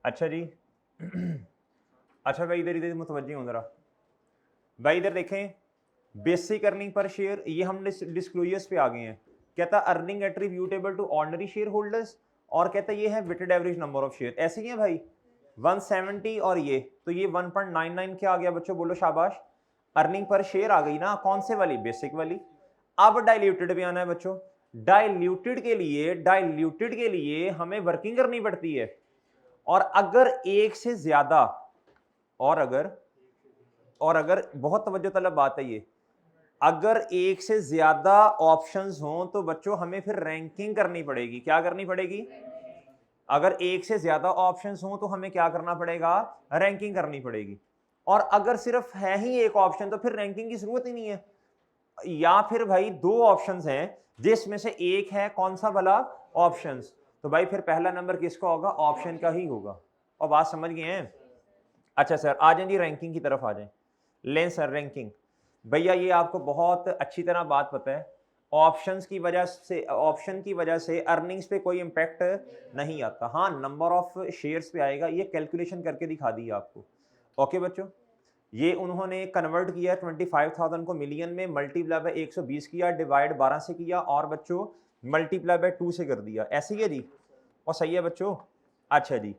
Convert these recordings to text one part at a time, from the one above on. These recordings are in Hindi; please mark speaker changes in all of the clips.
Speaker 1: अच्छा जी। अच्छा भाई इधर इधर मुतवज्जे हो जरा भाई, इधर देखें, बेसिक अर्निंग पर शेयर, ये हम डिस्क्लोजर्स पे आ गए हैं। कहता earning attributable to ordinary share holders, और कहता ये है weighted average number of share, ऐसे ही है भाई 170, और ये तो ये 1.99 क्या आ गया बच्चों, बोलो शाबाश। अर्निंग पर शेयर आ गई ना, कौन से वाली, बेसिक वाली। अब डाइल्यूटेड भी आना है बच्चों। डाइल्यूटेड के लिए हमें वर्किंग करनी पड़ती है, और अगर एक से ज्यादा, और अगर बहुत तवज्जो तलब बात है ये, अगर एक से ज्यादा ऑप्शंस हों तो बच्चों हमें फिर रैंकिंग करनी पड़ेगी। क्या करनी पड़ेगी? अगर एक से ज्यादा ऑप्शंस हों तो हमें क्या करना पड़ेगा? रैंकिंग करनी पड़ेगी। और अगर सिर्फ है ही एक ऑप्शन तो फिर रैंकिंग की जरूरत ही नहीं है। या फिर भाई दो ऑप्शंस हैं जिसमें से एक है कौन सा वाला? ऑप्शंस। तो भाई फिर पहला नंबर किसका होगा? ऑप्शन का ही होगा। और बात समझ गए हैं? अच्छा सर आ जाए जी, रैंकिंग की तरफ आ जाए। लें सर रैंकिंग, भैया ये आपको बहुत अच्छी तरह बात पता है, ऑप्शंस की वजह से, ऑप्शन की वजह से अर्निंग्स पे कोई इंपैक्ट नहीं आता। हाँ नंबर ऑफ शेयर्स पे आएगा, ये कैलकुलेशन करके दिखा दी आपको। ओके बच्चों, ये उन्होंने कन्वर्ट किया 25,000 को मिलियन में, मल्टीप्लाई बाय 120 किया, डिवाइड 12 से किया, और बच्चों मल्टीप्लाई बाय 2 से कर दिया। ऐसे ही है जी, और सही है बच्चों। अच्छा जी,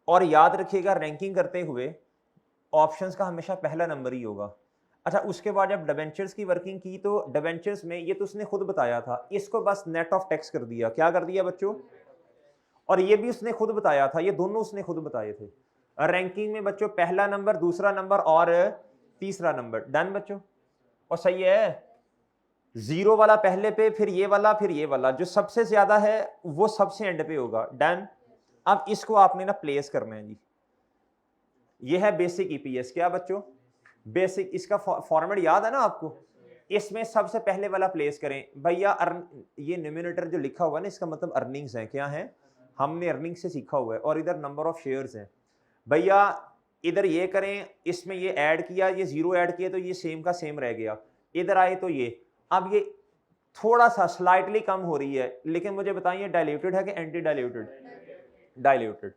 Speaker 1: और याद रखिएगा रैंकिंग करते हुए ऑप्शंस का हमेशा पहला नंबर ही होगा। अच्छा उसके बाद जब डिबेंचर्स की वर्किंग की तो डिबेंचर्स में ये तो उसने खुद बताया था, इसको बस नेट ऑफ टैक्स कर दिया। क्या कर दिया बच्चों? और ये भी उसने खुद बताया था, ये दोनों उसने खुद बताए थे। रैंकिंग में बच्चों पहला नंबर, दूसरा नंबर और तीसरा नंबर। डन बच्चों, और सही है। जीरो वाला पहले पे, फिर ये वाला, फिर ये वाला, जो सबसे ज्यादा है वो सबसे एंड पे होगा। डन। अब इसको आपने ना प्लेस करना है जी। ये है बेसिक ईपीएस। क्या बच्चों? बेसिक, इसका फॉर्मेट याद है ना आपको? इसमें सबसे पहले वाला प्लेस करें भैया। ये न्यूमरेटर जो लिखा हुआ है ना, इसका मतलब अर्निंग्स है। क्या है? हमने अर्निंग से सीखा हुआ है, और इधर नंबर ऑफ शेयर्स हैं भैया। इधर ये करें, इसमें ये ऐड किया, ये जीरो ऐड किया तो ये सेम का सेम रह गया। इधर आए तो ये, अब ये थोड़ा सा स्लाइटली कम हो रही है, लेकिन मुझे बताइए डाइल्यूटेड है कि एंटी डाइल्यूटेड? डाइल्यूटेड।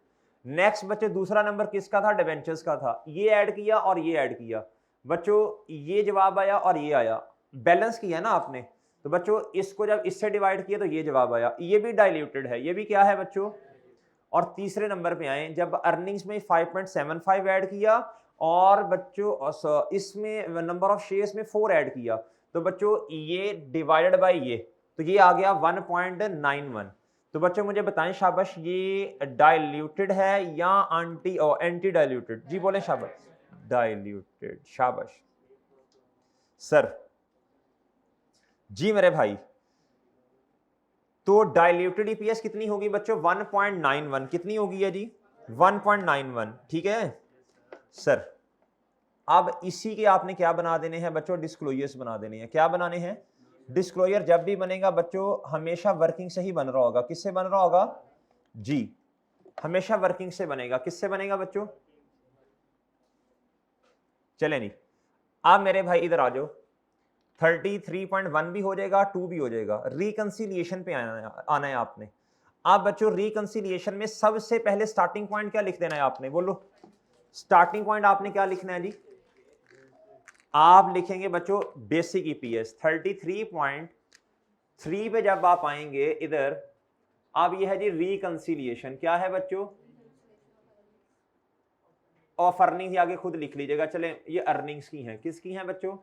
Speaker 1: नेक्स्ट बच्चे दूसरा नंबर किसका था? डिबेंचर्स का था। ये ऐड किया और ये ऐड किया बच्चों, ये जवाब आया और ये आया, बैलेंस किया ना आपने। तो बच्चों इसको जब इससे डिवाइड किया तो ये जवाब आया, ये भी डाइल्यूटेड है। ये भी क्या है बच्चों? और तीसरे नंबर पे आए जब अर्निंग्स में 5.75 ऐड किया, और बच्चों इसमें नंबर ऑफ शेयर्स में 4 ऐड किया, तो बच्चों ये डिवाइडेड बाय ये, तो ये आ गया 1.91। तो बच्चों मुझे बताएं शाबाश, ये डाइल्यूटेड है या एंटी डाइल्यूटेड? जी बोले शाबाश। डाइल्यूटेड, शाबाश सर। जी मेरे भाई, तो डाइल्यूटेड ईपीएस कितनी होगी बच्चों? 1.91। कितनी होगी है जी? 1.91। ठीक है सर। अब इसी के आपने क्या बना देने हैं बच्चों? डिस्क्लोजर्स बना देने हैं। क्या बनाने हैं? डिस्क्लोजर जब भी बनेगा बच्चों हमेशा वर्किंग से ही बन रहा होगा। किससे बन रहा होगा? जी हमेशा वर्किंग से बनेगा। किससे बनेगा बच्चों? चले नहीं, आप मेरे भाई इधर आ जाओ। 33.1 भी हो जाएगा, 2 भी हो जाएगा। रिकंसिलिएशन पे आना है आपने। आप बच्चों रिकंसिलिएशन में सबसे पहले स्टार्टिंग पॉइंट क्या लिख देना है आपने? बोलो स्टार्टिंग पॉइंट आपने क्या लिखना है जी? आप लिखेंगे बच्चों बेसिक ईपीएस 33.3 पे जब आप आएंगे इधर, अब यह है जी रिकंसिलिएशन। क्या है बच्चों? ऑफ अर्निंग्स आगे खुद लिख लीजिएगा। चले ये अर्निंग्स की हैं, किसकी हैं बच्चों?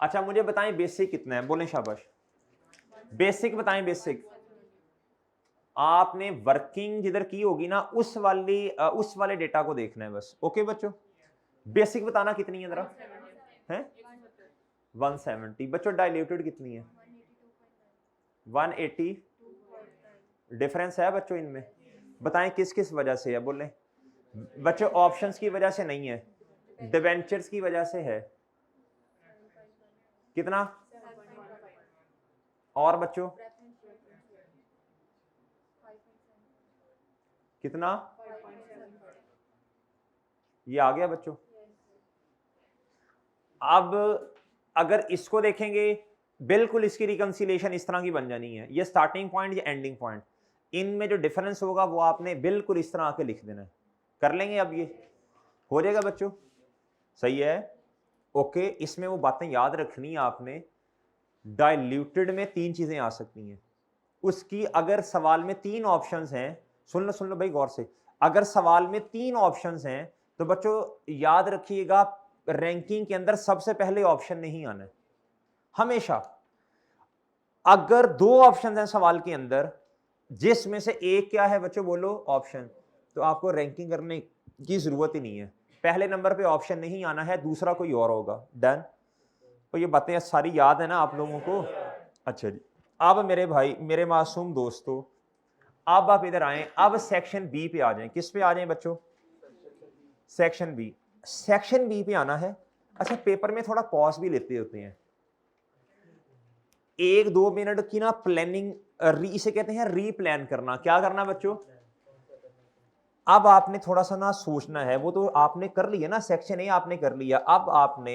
Speaker 1: अच्छा मुझे बताएं बेसिक कितना है? बोलें शाबाश। बेसिक बताएं। बेसिक आपने वर्किंग जिधर की होगी ना उस वाले डेटा को देखना है बस। ओके बच्चों, बेसिक बताना कितनी है जरा? है 170। बच्चों डाइल्यूटेड कितनी है? 180। डिफरेंस है बच्चों इनमें? बताएं किस किस वजह से है? बोलें बच्चों। ऑप्शंस की वजह से नहीं है, डिवेंचर्स की वजह से है। कितना? और बच्चों कितना? ये आ गया बच्चों। अब अगर इसको देखेंगे बिल्कुल इसकी रिकंसिलिएशन इस तरह की बन जानी है। ये स्टार्टिंग पॉइंट, ये एंडिंग पॉइंट। इनमें जो डिफरेंस होगा वो आपने बिल्कुल इस तरह आके लिख देना है। कर लेंगे अब, ये हो जाएगा बच्चों, सही है, ओके। इसमें वो बातें याद रखनी है आपने, डाइल्यूटेड में 3 चीजें आ सकती हैं उसकी। अगर सवाल में 3 ऑप्शंस हैं, सुन लो भाई गौर से, अगर सवाल में 3 ऑप्शंस हैं तो बच्चों याद रखिएगा रैंकिंग के अंदर सबसे पहले ऑप्शन नहीं आना है हमेशा। अगर 2 ऑप्शन हैं सवाल के अंदर जिसमें से एक क्या है बच्चों, बोलो ऑप्शन, तो आपको रैंकिंग करने की जरूरत ही नहीं है। पहले नंबर पे ऑप्शन नहीं आना है, दूसरा कोई और होगा। डन। तो ये बातें सारी याद है ना आप लोगों को? अच्छा जी, अब मेरे भाई, मेरे मासूम दोस्तों, अब आप इधर आए, अब सेक्शन बी पे आ जाएं। किस पे आ जाएं बच्चों? Section B. सेक्शन बी पे आना है। अच्छा, पेपर में थोड़ा पॉज भी लेते होते हैं, 1-2 मिनट की ना प्लानिंग, इसे कहते हैं रीप्लान करना। क्या करना बच्चों? अब आपने थोड़ा सा ना सोचना है, वो तो आपने कर लिया ना, सेक्शन ए आपने कर लिया, अब आपने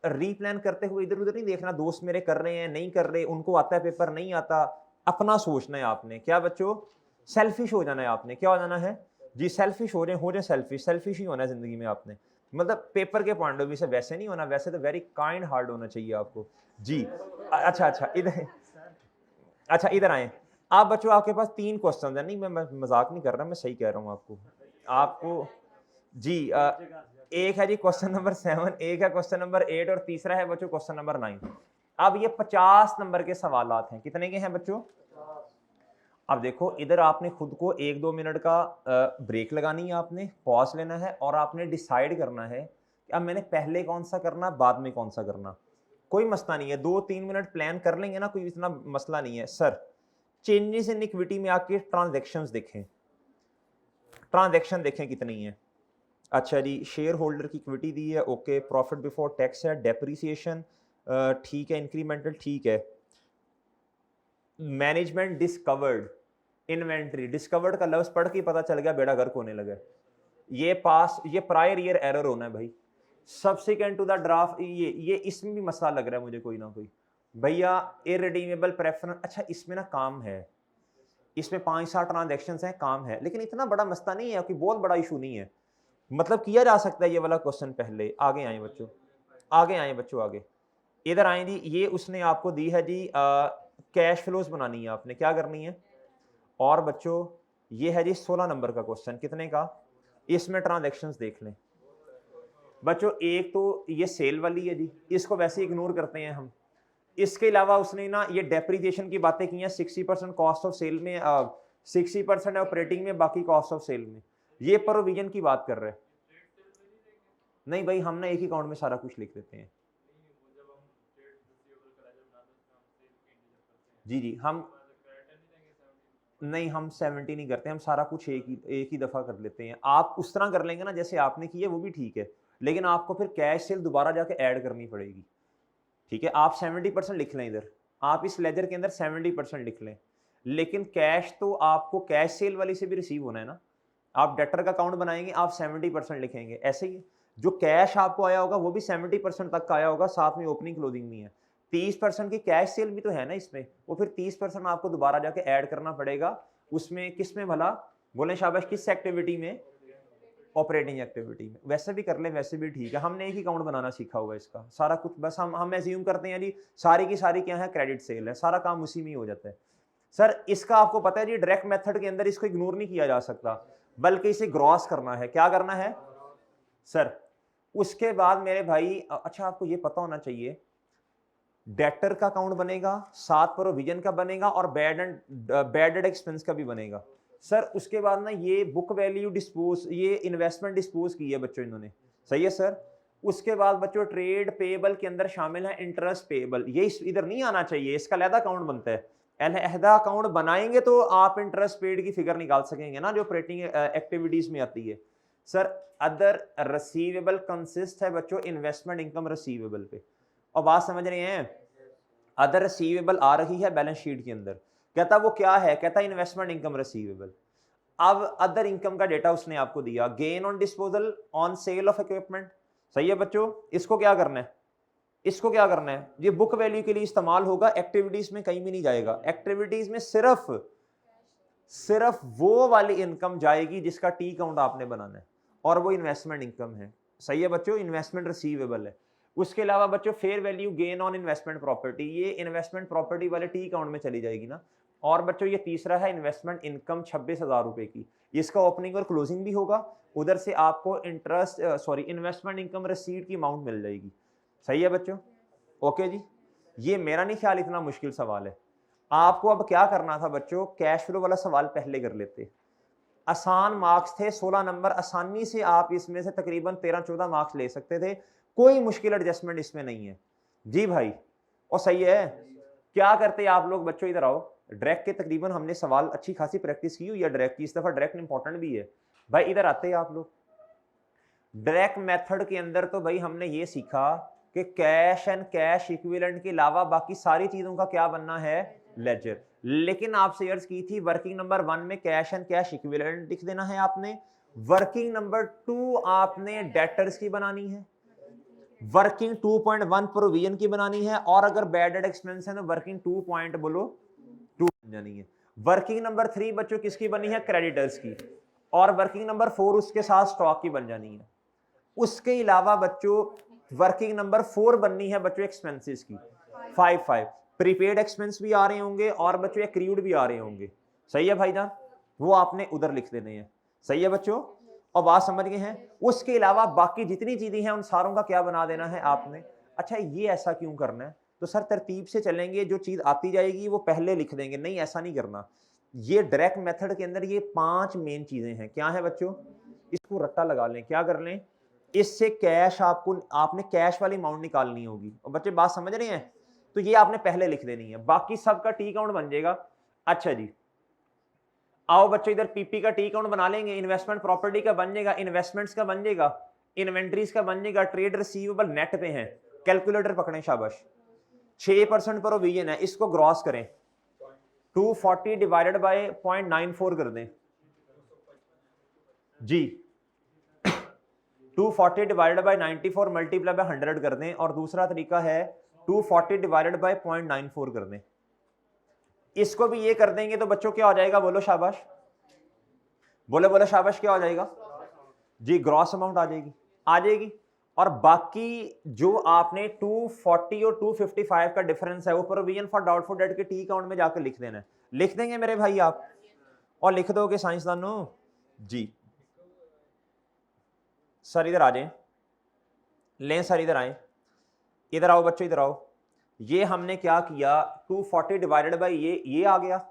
Speaker 1: रीप्लान करते हुए इधर उधर नहीं देखना, दोस्त मेरे कर रहे हैं नहीं कर रहे, उनको आता है पेपर नहीं आता, अपना सोचना है आपने। क्या बच्चों? सेल्फिश हो जाना है आपने। क्या हो जाना है जी? सेल्फिश हो जाए सेल्फिश, सेल्फिश ही होना है जिंदगी में आपने। मतलब पेपर के पॉइंट ऑफ व्यू से वैसे नहीं होना, वैसे तो वेरी काइंड हार्ट होना चाहिए आपको जी। अच्छा इधर, अच्छा इधर आए आप बच्चों। आपके पास 3 क्वेश्चन है, नहीं मैं मजाक नहीं कर रहा, मैं सही कह रहा हूँ आपको जी। एक है जी क्वेश्चन नंबर 7, एक है क्वेश्चन नंबर 8 और तीसरा है बच्चों क्वेश्चन नंबर 9। अब ये 50 नंबर के सवालात हैं। कितने के हैं बच्चों? अब देखो इधर आपने खुद को 1-2 मिनट का ब्रेक लगानी है, आपने पॉज लेना है और आपने डिसाइड करना है कि अब मैंने पहले कौन सा करना, बाद में कौन सा करना। कोई मसला नहीं है, 2-3 मिनट प्लान कर लेंगे ना, कोई इतना मसला नहीं है। सर, चेंजेस इन इक्विटी में आके ट्रांजैक्शंस देखें, ट्रांजैक्शन देखें कितनी है। अच्छा जी, शेयर होल्डर की इक्विटी दी है, ओके। प्रॉफिट बिफोर टैक्स है, डेप्रिसिएशन ठीक है, इंक्रीमेंटल ठीक है। मैनेजमेंट डिस्कवर्ड, इन्वेंट्री डिस्कवर्ड का लफ्ज पढ़ के पता चल गया बेड़ा गर्क होने लगा। ये पास, ये प्रायर ईयर एरर होना है भाई। सब्सिक्वेंट टू द ड्राफ्ट, ये इसमें भी मसला लग रहा है मुझे कोई ना कोई भैया। इररिडीमेबल प्रेफरेंस, अच्छा इसमें ना काम है, इसमें 5-7 ट्रांजैक्शन हैं, काम है, लेकिन इतना बड़ा मसला नहीं है, कोई बहुत बड़ा इशू नहीं है, मतलब किया जा सकता है ये वाला क्वेश्चन। पहले आगे आए बच्चों, आगे आए बच्चों, आगे इधर आए जी। ये उसने आपको दी है जी, कैश फ्लोज बनानी है आपने, क्या करनी है। और बच्चों ये है जी 16 नंबर का क्वेश्चन, कितने का? इसमें ट्रांजैक्शंस देख लें बच्चों। एक तो ये सेल वाली है जी, इसको वैसे इग्नोर करते हैं हम। इसके अलावा उसने ना ये डेप्रिसिएशन की बातें की हैं, 60% कॉस्ट ऑफ सेल में, 60% ऑपरेटिंग में, बाकी कॉस्ट ऑफ सेल में। ये प्रोविजन की बात कर रहे हैं। नहीं भाई, हम ना एक ही अकाउंट में सारा कुछ लिख देते हैं जी। हम नहीं, हम 70 नहीं करते, हम सारा कुछ एक ही दफा कर लेते हैं। आप उस तरह कर लेंगे ना जैसे आपने किया, वो भी ठीक है, लेकिन आपको फिर कैश सेल दोबारा जाके ऐड करनी पड़ेगी। ठीक है, आप 70% लिख लें इधर, आप इस लेजर के अंदर 70% लिख लें, लेकिन कैश तो आपको कैश सेल वाली से भी रिसीव होना है ना। आप डेटर का अकाउंट बनाएंगे, आप 70% लिखेंगे, ऐसे ही जो कैश आपको आया होगा वो भी 70% तक का आया होगा, साथ में ओपनिंग क्लोजिंग भी है। 30% की कैश सेल भी तो है ना इसमें, वो फिर 30% आपको दोबारा जाके ऐड करना पड़ेगा। उसमें किस में भला? बोले शाबाश, किस एक्टिविटी में? ऑपरेटिंग एक्टिविटी में। वैसे भी कर लें, वैसे भी ठीक है, हमने एक ही अकाउंट बनाना सीखा हुआ है इसका सारा कुछ। बस हम एज्यूम करते हैं जी सारी की सारी क्या है, क्रेडिट सेल है, सारा काम उसी में ही हो जाता है। सर इसका आपको पता है जी, डायरेक्ट मेथड के अंदर इसको इग्नोर नहीं किया जा सकता, बल्कि इसे ग्रॉस करना है। क्या करना है सर? उसके बाद मेरे भाई, अच्छा आपको ये पता होना चाहिए, डेटर का अकाउंट बनेगा, साथ प्रोविजन का बनेगा, और बैड एंड एक्सपेंस का भी बनेगा। सर उसके बाद ना ये बुक वैल्यू डिस्पोज, ये इन्वेस्टमेंट डिस्पोज की है बच्चों इन्होंने, सही है सर। उसके बाद बच्चों ट्रेड पेबल के अंदर शामिल है इंटरेस्ट पेबल, ये इधर नहीं आना चाहिए, इसका अलहदा अकाउंट बनता है। अलहदा अकाउंट बनाएंगे तो आप इंटरेस्ट पेड की फिगर निकाल सकेंगे ना, जो ऑपरेटिंग एक्टिविटीज में आती है। सर अदर रिसीवेबल कंसिस्ट है बच्चों इन्वेस्टमेंट इनकम रिसीवेबल पे, और बात समझ रहे हैं? अदर रिसीवेबल आ रही है बैलेंस शीट के अंदर, कहता वो क्या है, कहता इन्वेस्टमेंट इनकम रिसीवेबल। अब अदर इनकम का डेटा उसने आपको दिया, gain on disposal on sale of equipment, सही है बच्चों। इसको क्या करना है, इसको क्या करना है, ये बुक वैल्यू के लिए इस्तेमाल होगा, एक्टिविटीज में कहीं भी नहीं जाएगा। एक्टिविटीज में सिर्फ वो वाली इनकम जाएगी जिसका टी काउंट आपने बनाना है, और वो इन्वेस्टमेंट इनकम है। सही है बच्चों, इन्वेस्टमेंट रिसीवेबल है। उसके अलावा बच्चों fair value gain on investment property, ये इन्वेस्टमेंट प्रॉपर्टी वाले टी काउंट में चली जाएगी ना। और बच्चों ये तीसरा है इन्वेस्टमेंट इनकम 26,000 रुपए की, इसका ओपनिंग और क्लोजिंग भी होगा, उधर से आपको इन्वेस्टमेंट इनकम रिसीट की अमाउंट मिल जाएगी। सही है बच्चों, ओके जी। ये मेरा नहीं ख्याल इतना मुश्किल सवाल है। आपको अब क्या करना था बच्चों, कैश फ्लो वाला सवाल पहले कर लेते, आसान मार्क्स थे 16 नंबर, आसानी से आप इसमें से तकरीबन 13-14 मार्क्स ले सकते थे, कोई मुश्किल एडजस्टमेंट इसमें नहीं है जी भाई। और सही है, क्या करते आप लोग बच्चों, इधर आओ। डायरेक्ट के तकरीबन हमने सवाल अच्छी खासी प्रैक्टिस की हुई है डायरेक्ट की, इस दफा डायरेक्ट इंपॉर्टेंट भी है भाई। इधर आते हैं आप लोग। डायरेक्ट मेथड के अंदर तो भाई हमने ये सीखा कि कैश एंड कैश इक्विवेलेंट के अलावा बाकी सारी चीजों का क्या बनना है, लेजर। लेकिन आपसे अर्ज की थी वर्किंग नंबर 1 में कैश एंड कैश इक्विवेलेंट लिख देना है आपने, वर्किंग नंबर 2 आपने डेटर्स की बनानी है, वर्किंग 2.1 प्रोविजन की बनानी है, और अगर बैड डेट एक्सपेंस है तो वर्किंग 2.2 बन जानी है। वर्किंग नंबर 3 बच्चों किसकी बनी है, क्रेडिटर्स की, और वर्किंग नंबर 4 उसके साथ स्टॉक की बन जानी है। उसके अलावा बच्चों वर्किंग नंबर 4 बननी है बच्चों एक्सपेंसेस की, 5 प्रीपेड एक्सपेंस भी आ रहे होंगे और बच्चों एक्रीड भी आ रहे होंगे। सही है भाईजान, वो आपने उधर लिख देने हैं। सही है बच्चों, और बात समझ गए हैं। उसके अलावा बाकी जितनी चीजें हैं उन सारों का क्या बना देना है आपने। अच्छा ये ऐसा क्यों करना है, तो सर तरतीब से चलेंगे, जो चीज आती जाएगी वो पहले लिख देंगे, नहीं ऐसा नहीं करना। ये डायरेक्ट मेथड के अंदर ये 5 मेन चीजें हैं, क्या है बच्चों, इसको रट्टा लगा लें, क्या कर लें, इससे कैश आपने कैश वाली अमाउंट निकालनी होगी। और बच्चे बात समझ रहे हैं, तो ये आपने पहले लिख देनी है, बाकी सबका टी काउंट बन जाएगा। अच्छा जी, आओ बच्चों इधर पीपी का टी काउंट बना लेंगे, इन्वेस्टमेंट प्रॉपर्टी का बन जाएगा, इन्वेस्टमेंट्स का बन जाएगा, इन्वेंट्रीज का बन जाएगा, ट्रेड रिसीवेबल नेट पे है, कैलकुलेटर पकड़े शाबाश। 6% प्रोविजन है, इसको ग्रॉस करें, 240 डिवाइडेड बाय 0.94 कर दें जी, 240 डिवाइडेड बाय 94 मल्टीप्लाई बाय 100 कर दें, और दूसरा तरीका है 240 डिवाइडेड बाय 0.94 कर दें। इसको भी ये कर देंगे तो बच्चों क्या हो जाएगा, बोलो शाबाश, बोलो शाबाश, क्या हो जाएगा जी, ग्रॉस अमाउंट आ जाएगी। और बाकी जो आपने 240 और 255 का डिफरेंस है वो प्रोविजन फॉर डाउटफुल डेट के टी काउंट में जाकर लिख देना है। लिख देंगे मेरे भाई आप, और लिख दोगे साइंसदानों जी। सर इधर आ जाए, लें सर इधर आए, इधर आओ बच्चों इधर आओ। ये हमने क्या किया, 240 डिवाइडेड बाई ये आ गया,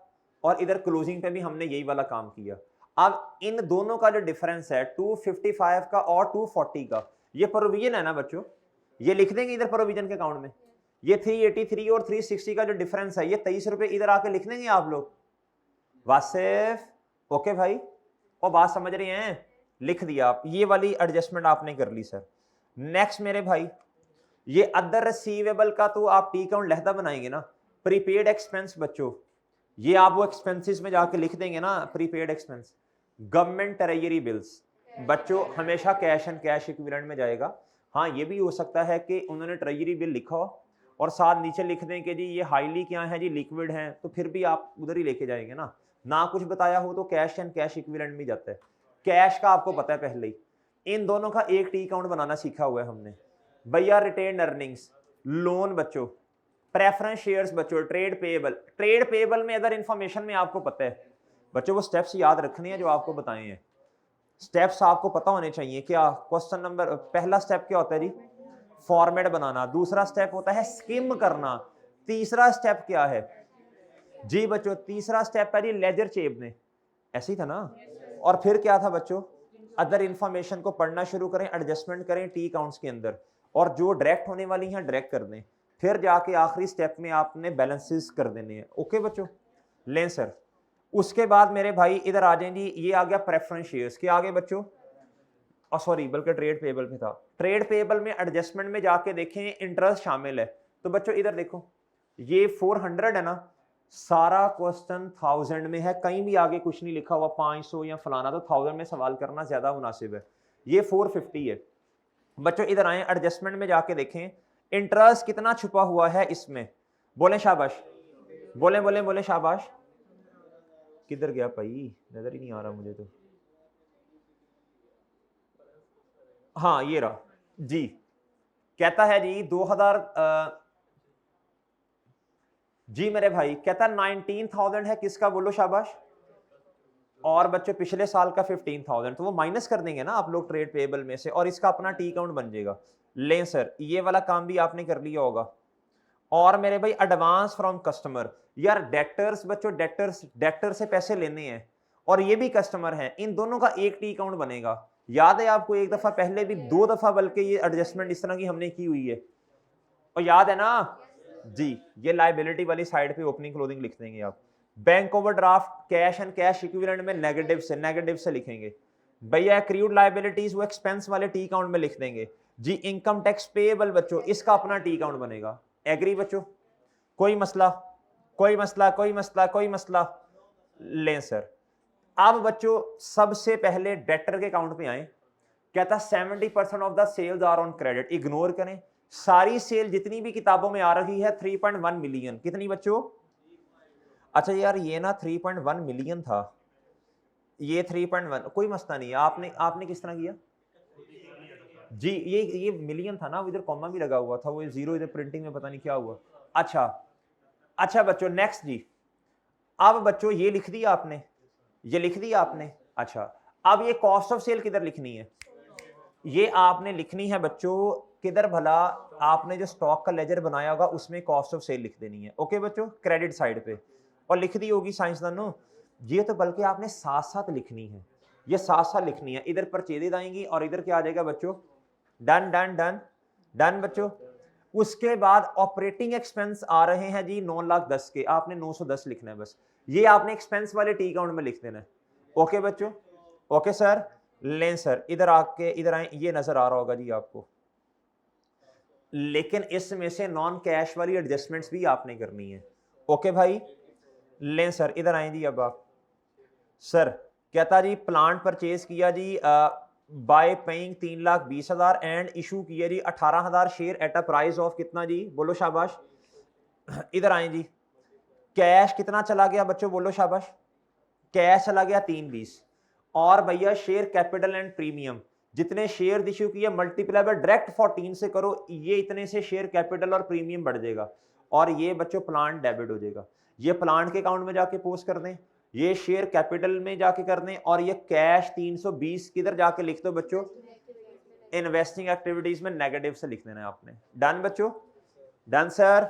Speaker 1: और इधर क्लोजिंग पे भी हमने यही वाला काम किया। अब इन दोनों का जो डिफरेंस है 255 का और 240 का, ये प्रोविजन है ना बच्चों, ये लिख देंगे इधर प्रोविजन के अकाउंट में। ये 383 और 360 का जो डिफरेंस है ये 23 रुपए इधर आके लिख देंगे आप लोग। वासिफ ओके भाई, और बात समझ रहे हैं, लिख दिया आप, ये वाली एडजस्टमेंट आपने कर ली सर। नेक्स्ट मेरे भाई, ये अदर रिसीवेबल का तो आप टी काउंट लहदा बनाएंगे ना, प्रीपेड एक्सपेंस बच्चों, ये आप वो एक्सपेंसेस में जाके लिख देंगे ना, prepaid expense. Government treasury bills बच्चों हमेशा कैश एंड कैश इक्विवेलेंट में जाएगा। हाँ ये भी हो सकता है कि उन्होंने ट्रेजरी बिल लिखा हो और साथ नीचे लिख दें कि जी ये हाईली क्या है जी, लिक्विड है, तो फिर भी आप उधर ही लेके जाएंगे ना कुछ बताया हो तो कैश एंड कैश इक्विवेलेंट में जाता है। कैश का आपको पता है पहले ही, इन दोनों का एक टी काउंट बनाना सीखा हुआ है हमने भैया। रिटेन अर्निंग्स, लोन बच्चों, प्रेफरेंस शेयर्स बच्चों, ट्रेड पेएबल में अदर इंफॉर्मेशन में आपको पता है बच्चों, वो स्टेप्स याद रखने हैं जो आपको बताए हैं, स्टेप्स आपको पता होने चाहिए। क्या क्वेश्चन नंबर, पहला स्टेप क्या होता है जी, फॉर्मेट बनाना, दूसरा स्टेप होता है स्किम करना, तीसरा स्टेप क्या है जी बच्चों, तीसरा स्टेप है जी लेजर चेपने, ऐसे ही था ना। और फिर क्या था बच्चों, अदर इंफॉर्मेशन को पढ़ना शुरू करें, एडजस्टमेंट करें टी काउंट्स के अंदर, और जो डायरेक्ट होने वाली हैं डायरेक्ट कर दें, फिर जाके आखिरी स्टेप में आपने बैलेंसेस कर देने हैं। ओके बच्चों, लें सर। उसके बाद मेरे भाई इधर आ जाएं जी, ये आ गया प्रेफरेंस शेयर्स, क्या आ गए बच्चों, और सॉरी बल्कि ट्रेड पेएबल में था, ट्रेड पेएबल में एडजस्टमेंट में जाके देखें इंटरेस्ट शामिल है, तो बच्चों इधर देखो ये 400 है ना, सारा क्वेश्चन 1000 में है, कहीं भी आगे कुछ नहीं लिखा हुआ 500 या फलाना, तो 1000 में सवाल करना ज्यादा मुनासिब है। ये 450 है बच्चों, इधर आए एडजस्टमेंट में जाके देखें इंटरेस्ट कितना छुपा हुआ है इसमें, बोले शाबाश, बोले शाबाश, किधर गया भाई, नजर ही नहीं आ रहा मुझे तो। हाँ ये रहा जी, कहता है जी 2000 जी मेरे भाई, कहता है 19,000 है किसका, बोलो शाबाश। और बच्चों पिछले साल का 15,000, तो वो माइनस कर देंगे ना आप लोग ट्रेड पेबल में से, और इसका अपना टी अकाउंट बन जाएगा। लें सर, ये वाला काम भी आपने कर लिया होगा। और मेरे भाई एडवांस फ्रॉम कस्टमर, यार डेक्टर्स बच्चों, डेक्टर से पैसे लेने हैं और ये भी कस्टमर हैं, इन दोनों का एक टी अकाउंट बनेगा। याद है आपको, एक दफा पहले भी, 2 दफा बल्कि ये एडजस्टमेंट इस तरह की हमने की हुई है, और याद है ना जी। ये लाइबिलिटी वाली साइड पे ओपनिंग क्लोजिंग लिख देंगे आप। Bank overdraft, cash and cash equivalent में नेगेटिव से लिखेंगे भैया। एक्रूड लाइबिलिटीज वो एक्सपेंस वाले टी अकाउंट में लिख देंगे जी। इनकम टैक्स पेएबल बच्चों, इसका अपना टी अकाउंट बनेगा। एग्री बच्चों, कोई मसला, कोई मसला, कोई मसला, कोई मसला। लें सर, अब बच्चों सबसे पहले डेटर के अकाउंट पे आए। कहता 70% of the sales are on credit. Ignore करें, सारी सेल जितनी भी किताबों में आ रही है 3.1 मिलियन, कितनी बच्चों? अच्छा यार ये ना 3.1 मिलियन था, ये 3.1, कोई मसला नहीं है। आपने आपने किस तरह किया जी? ये मिलियन था ना, इधर कॉमा भी लगा हुआ था, वो जीरो इधर प्रिंटिंग में पता नहीं क्या हुआ। अच्छा अच्छा बच्चों, नेक्स्ट जी। अब बच्चों ये लिख दिया आपने, ये लिख दिया आपने। अच्छा, अब ये कॉस्ट ऑफ सेल किधर लिखनी है? ये आपने लिखनी है बच्चों किधर भला? आपने जो स्टॉक का लेजर बनाया होगा उसमें कॉस्ट ऑफ सेल लिख देनी है। ओके बच्चों, क्रेडिट साइड पे, और लिख दी होगी साइंसदानों। ये तो बल्कि आपने साथ साथ लिखनी है, ये साथ साथ लिखनी है। इधर परचेजेज आएंगी और इधर क्या आ जाएगा बच्चों? डन डन डन डन बच्चों। उसके बाद ऑपरेटिंग एक्सपेंस आ रहे हैं जी 9,10,000 के, आपने 910 लिखना है बस। ये आपने एक्सपेंस वाले टी अकाउंट में लिख देना है। ओके बच्चों, ओके सर। लें सर, इधर आके, इधर आए, ये नजर आ रहा होगा जी आपको, लेकिन इसमें से नॉन कैश वाली एडजस्टमेंट्स भी आपने करनी है। ओके भाई, लें सर, इधर आए जी। अब आप सर, कहता जी प्लांट परचेज किया जी बाय पेइंग 3,20,000 एंड इशू किया जी 18,000 share at a price of कितना जी, बोलो शाबाश। इधर आए जी, कैश कितना चला गया बच्चों, बोलो शाबाश। कैश चला गया 320, और भैया शेयर कैपिटल एंड प्रीमियम, जितने शेयर इश्यू किए मल्टीप्लाई बाय डायरेक्ट 14 से करो, ये इतने से शेयर कैपिटल और प्रीमियम बढ़ जाएगा, और ये बच्चों प्लांट डेबिट हो जाएगा। ये प्लांट के अकाउंट में जाके पोस्ट कर दें, ये शेयर कैपिटल में जाके कर दें, और ये कैश 320 किधर जाके लिख दो बच्चों? इन्वेस्टिंग एक्टिविटीज में नेगेटिव से लिख देना है आपने। डन बच्चों, डन सर।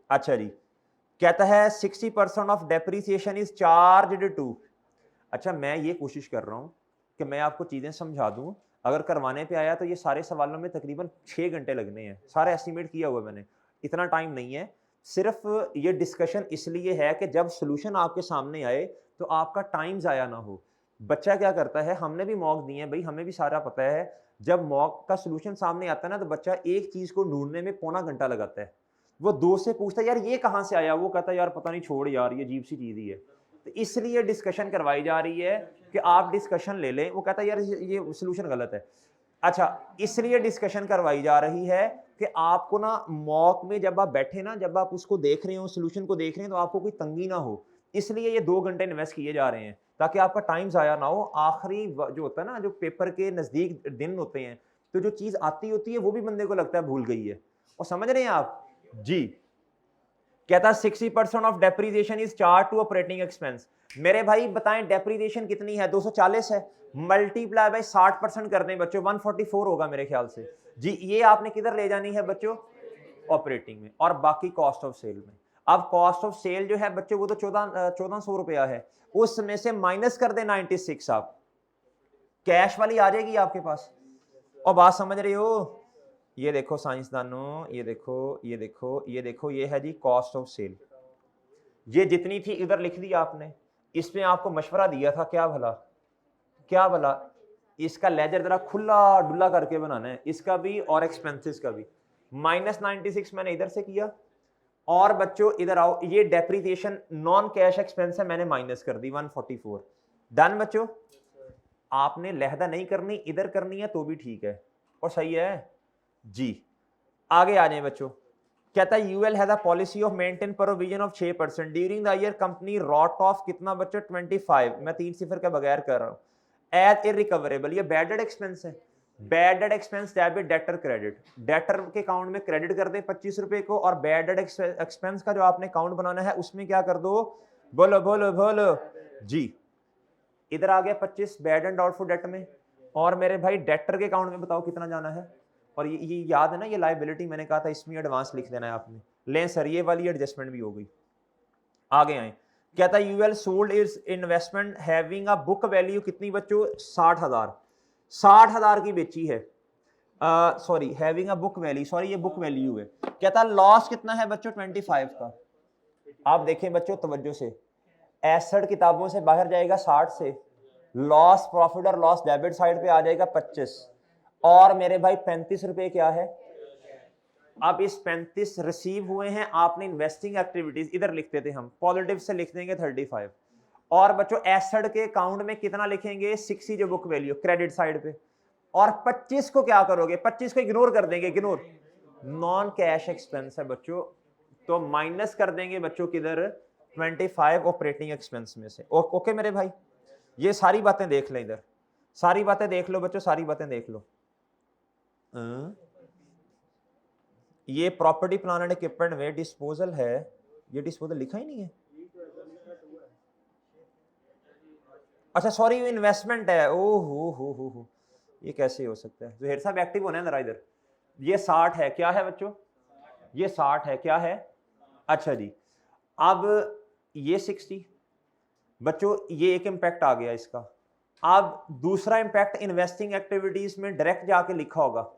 Speaker 1: अच्छा जी, कहता है 60% of depreciation is charged to. अच्छा, मैं ये कोशिश कर रहा हूं कि मैं आपको चीजें समझा दूं, अगर करवाने पे आया तो ये सारे सवालों में तकरीबन 6 घंटे लगने हैं, सारा एस्टिमेट किया हुआ मैंने, इतना टाइम नहीं है। सिर्फ ये डिस्कशन इसलिए है कि जब सोल्यूशन आपके सामने आए तो आपका टाइम ज़ाया ना हो। बच्चा क्या करता है, हमने भी मॉक दिए हैं भाई, हमें भी सारा पता है, जब मॉक का सोल्यूशन सामने आता है ना तो बच्चा एक चीज़ को ढूंढने में पौना घंटा लगाता है। वो दोस्त से पूछता है यार ये कहाँ से आया, वो कहता है यार पता नहीं, छोड़ यार ये अजीब सी चीज़ ही है। तो इसलिए डिस्कशन करवाई जा रही है कि आप डिस्कशन ले लें। वो कहता है यार ये सोल्यूशन गलत है। अच्छा, इसलिए डिस्कशन करवाई जा रही है कि आपको ना मॉक में जब आप बैठे ना, जब आप उसको देख रहे हो, सोल्यूशन को देख रहे हैं, तो आपको कोई तंगी ना हो, इसलिए ये 2 घंटे इन्वेस्ट किए जा रहे हैं ताकि आपका टाइम ज़ाया ना हो। आखिरी जो होता है ना, जो पेपर के नज़दीक दिन होते हैं, तो जो चीज़ आती होती है वो भी बंदे को लगता है भूल गई है। और समझ रहे हैं आप जी? कहता 60% of depreciation is charge to operating expense. मेरे भाई बताएं डेप्रिसिएशन कितनी है? 240 है, मल्टीप्लाई बाय 60% कर दें बच्चों, 144 होगा मेरे ख्याल से जी। ये आपने किधर ले जानी है बच्चों? ऑपरेटिंग में, और बाकी कॉस्ट ऑफ सेल में। अब कॉस्ट ऑफ सेल जो है बच्चों वो तो 1400 रुपया है, उसमें से माइनस कर दे 96, आप कैश वाली आ जाएगी आपके पास। और बात समझ रहे हो? ये देखो साइंसदानों, ये देखो, ये देखो, ये देखो, ये है जी कॉस्ट ऑफ सेल। ये जितनी थी इधर लिख दी आपने। इसमें आपको मशवरा दिया था क्या भला, क्या भला, इसका लेजर जरा खुला डुल्ला करके बनाना है, इसका भी और एक्सपेंसेस का भी। -96 मैंने इधर से किया, और बच्चों इधर आओ, ये डेप्रिसिएशन नॉन कैश एक्सपेंस है, मैंने माइनस कर दी 144। डन बच्चों, आपने लहदा नहीं करनी, इधर करनी है तो भी ठीक है और सही है जी। आगे आ जाए बच्चों, कहता है UL has a policy of maintain provision of 6% during the year company wrote off कितना बच्चों 25, मैं 3 सिफर के बगैर कर रहा हूं, एज इरिकवरेबल, ये बैड डेट एक्सपेंस है। Bad debt expense debit debtor credit, debtor के अकाउंट में क्रेडिट कर दे 25 रुपए को, और बैड डेट एक्सपेंस का जो आपने अकाउंट बनाना है उसमें क्या कर दो, बोलो बोलो बोलो जी। इधर आ गया 25 बैड एंड डाउटफुल डेट में, और मेरे भाई डेटर के अकाउंट में बताओ कितना जाना है। और ये याद है ना, ये लायबिलिटी मैंने कहा था इसमें एडवांस लिख देना है आपने। लें सर, ये वाली एडजस्टमेंट भी हो गई। आगे आए, कहता है UL sold is investment having a book value कितनी बच्चों, 60,000, 60,000 की बेची है, sorry having a book value, sorry ये बुक वैल्यू है। कहता लॉस कितना है बच्चों 25 का। आप देखें बच्चों तवज्जो से, एसेट किताबों से बाहर जाएगा 60 से, लॉस प्रॉफिट और लॉस डेबिट साइड पे आ जाएगा 25, और मेरे भाई 35 रुपए क्या है। अब इस 35 रिसीव हुए हैं आपने इन्वेस्टिंग एक्टिविटीज, इधर लिखते थे हम, पॉजिटिव से लिख देंगे 35, और बच्चों एसेट के अकाउंट में कितना लिखेंगे 60 जो बुक वैल्यू क्रेडिट साइड पे, और 25 को क्या करोगे, 25 को इग्नोर कर देंगे, इग्नोर, नॉन कैश एक्सपेंस है बच्चों, तो माइनस कर देंगे बच्चों किधर 25 ऑपरेटिंग एक्सपेंस में से। ओके मेरे भाई, ये सारी बातें देख लें, इधर सारी बातें देख लो बच्चों, सारी बातें देख लो। ये प्रॉपर्टी प्लान एंड इक्विपमेंट में डिस्पोजल है, ये डिस्पोजल लिखा ही नहीं है, अच्छा सॉरी ये इन्वेस्टमेंट है, ओ हो, ये कैसे हो सकता है, ज़ुहैर साहब एक्टिव होना है जरा इधर। ये 60 है, क्या है बच्चों, ये 60 है, क्या है, अच्छा जी। अब ये 60 बच्चों, ये एक इंपैक्ट आ गया इसका। अब दूसरा इंपैक्ट इन्वेस्टिंग एक्टिविटीज में डायरेक्ट जाके लिखा होगा,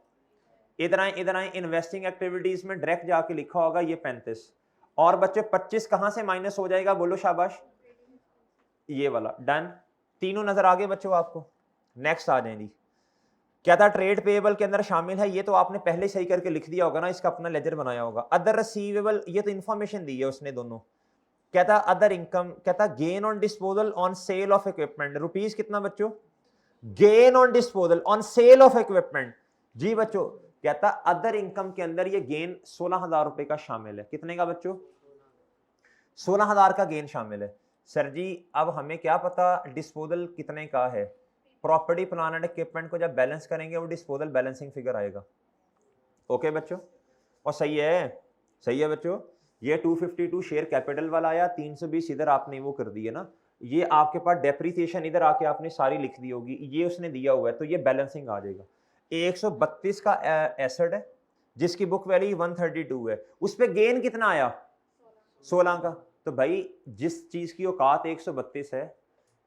Speaker 1: इधर आए इन्वेस्टिंग एक्टिविटीज में डायरेक्ट जाके लिखा होगा ये 35, और बच्चों 25 कहां से माइनस हो जाएगा, बोलो शाबाश, ये वाला, डन। तीनों नजर आ गए बच्चों आपको। नेक्स्ट आ जाए जी, क्या था ट्रेड पेएबल के अंदर शामिल है, ये तो आपने पहले सही करके लिख दिया होगा ना, इसका अपना लेजर बनाया होगा। अदर रिसीवेबल, ये तो इंफॉर्मेशन दी है उसने दोनों। कहता अदर इनकम, कहता gain on disposal on sale of equipment, rupees कितना बच्चों, gain on disposal on sale of equipment, जी बच्चों। कहता अदर इनकम के अंदर ये गेन 16,000 रुपए का शामिल है, कितने का बच्चों, 16,000 का गेन शामिल है। सर जी अब हमें क्या पता डिस्पोजल कितने का है, प्रॉपर्टी प्लान एंड इक्विपमेंट को जब बैलेंस करेंगे वो डिस्पोजल बैलेंसिंग फिगर आएगा। ओके बच्चों, और सही है, सही है बच्चों। ये 252 शेयर कैपिटल वाला आया, 320 इधर आपने वो कर दिए ना, ये आपके पास डेप्रिसिएशन इधर आके आपने सारी लिख दी होगी, ये उसने दिया हुआ है, तो ये बैलेंसिंग आ जाएगा। 132 का एसेट है जिसकी बुक वैल्यू 132 है, उस पर गेन कितना आया 16 का। तो भाई जिस चीज की औकात 132 है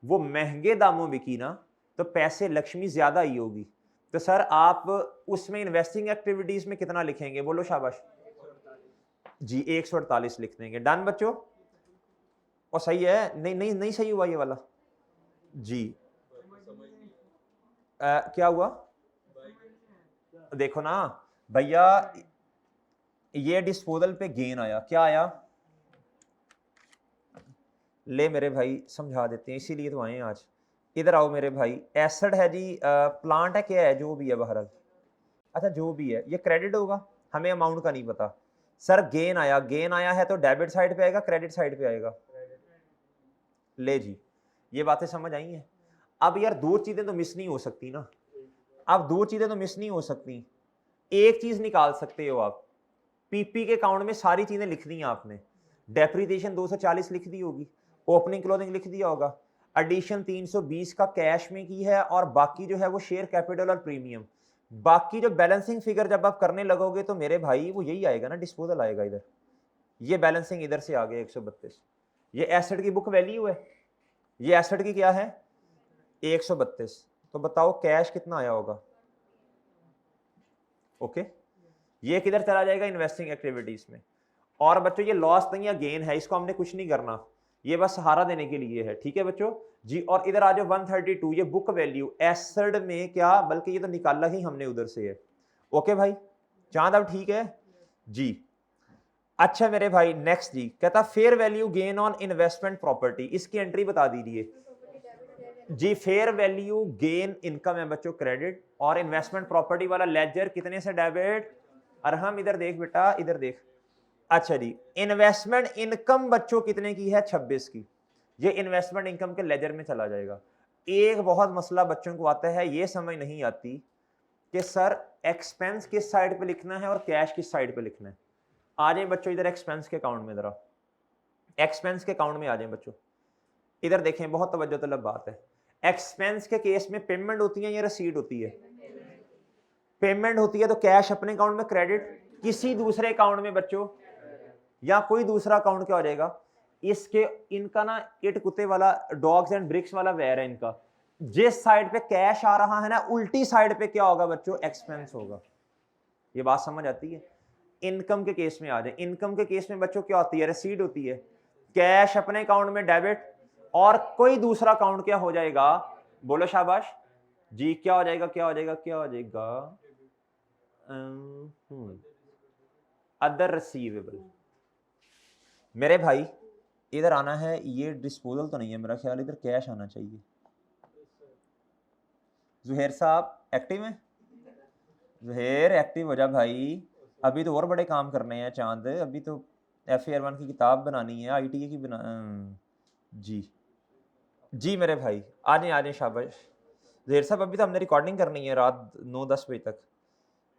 Speaker 1: वो महंगे दामों बिकी ना, तो पैसे लक्ष्मी ज्यादा ही होगी। तो सर आप उसमें इन्वेस्टिंग एक्टिविटीज में कितना लिखेंगे, बोलो शाबाश जी, 148 लिख देंगे, डन बच्चों। और सही है, नहीं सही हुआ ये वाला जी, क्या हुआ देखो ना भैया, ये डिस्पोजल पे गेन आया, क्या आया, ले मेरे भाई समझा देते हैं, इसीलिए तो आए आज। इधर आओ मेरे भाई, एसेट है जी, प्लांट है, क्या है, जो भी है बहरहाल, अच्छा जो भी है, ये क्रेडिट होगा, हमें अमाउंट का नहीं पता। सर गेन आया, गेन आया है तो डेबिट साइड पे आएगा क्रेडिट साइड पे आएगा, ले जी, ये बातें समझ आई हैं। अब यार दो चीजें तो मिस नहीं हो सकती ना, अब दो चीजें तो मिस नहीं हो सकती, एक चीज निकाल सकते हो आप, पीपी के अकाउंट में सारी चीजें लिख दी आपने, डेप्रिसिएशन 240 लिख दी होगी, ओपनिंग क्लोजिंग लिख दिया होगा, एडिशन 320 का कैश में की है, और बाकी जो है वो शेयर कैपिटल और प्रीमियम। बाकी जो बैलेंसिंग फिगर जब आप करने लगोगे तो मेरे भाई वो यही आएगा ना, डिस्पोजल आएगा इधर, ये बैलेंसिंग इधर से आ गया 132, ये एसेट की बुक वैल्यू है, ये एसेट की क्या है 132, तो बताओ कैश कितना आया होगा। ओके, ये किधर चला जाएगा इन्वेस्टिंग एक्टिविटीज में। और बच्चों ये लॉस नहीं या गेन है, इसको हमने कुछ नहीं करना, ये बस सहारा देने के लिए है, ठीक है बच्चों जी। और इधर आ जाओ 132, ये बुक वैल्यू एसेट में क्या, बल्कि ये तो निकाला ही हमने उधर से है। ओके भाई चांद, अब ठीक है जी। अच्छा मेरे भाई नेक्स्ट जी, कहता fair value gain on investment property, इसकी एंट्री बता दीजिए जी। फेयर वैल्यू गेन इनकम है बच्चों क्रेडिट, और इन्वेस्टमेंट प्रॉपर्टी वाला लेजर कितने से डेबिट, अरहम इधर देख बेटा, इधर देख, अच्छा जी, इन्वेस्टमेंट इनकम बच्चों कितने की है? 26 की। ये इन्वेस्टमेंट इनकम के लेजर में चला जाएगा। एक बहुत मसला बच्चों को आता है, ये समझ नहीं आती कि सर एक्सपेंस किस साइड पे लिखना है और कैश किस साइड पे लिखना है। आ जाए बच्चों इधर एक्सपेंस के अकाउंट में, जरा एक्सपेंस के अकाउंट में आ जाए बच्चों। इधर देखें, बहुत तवज्जो तलब बात है। एक्सपेंस के केस में पेमेंट होती है या रसीद होती है? पेमेंट होती है, तो कैश अपने अकाउंट में क्रेडिट, किसी दूसरे अकाउंट में बच्चों, या कोई दूसरा अकाउंट क्या हो जाएगा इसके, इनका ना इट कुत्ते वाला, डॉग्स एंड ब्रिक्स वाला वेयर है इनका। जिस साइड पे कैश आ रहा है ना, उल्टी साइड पे क्या होगा बच्चों? एक्सपेंस होगा। ये बात समझ आती है? इनकम के केस में आ जाए। इनकम के केस में बच्चों क्या होती है? रसीद होती है। कैश अपने अकाउंट में डेबिट, और कोई दूसरा अकाउंट क्या हो जाएगा? बोलो शाबाश जी, क्या हो जाएगा? क्या हो जाएगा? क्या हो जाएगा? Other receivable. मेरे भाई इधर आना है, ये डिस्पोजल तो नहीं है मेरा ख्याल, इधर कैश आना चाहिए। जुहेर साहब एक्टिव हैं? जुहेर एक्टिव हो जा भाई, अभी तो और बड़े काम करने हैं चांद, अभी तो FAR1 की किताब बनानी है, ITA की बना। जी जी मेरे भाई, आ जाए शाबाश। जुहेर साहब अभी तो हमने रिकॉर्डिंग करनी है रात 9-10 बजे तक।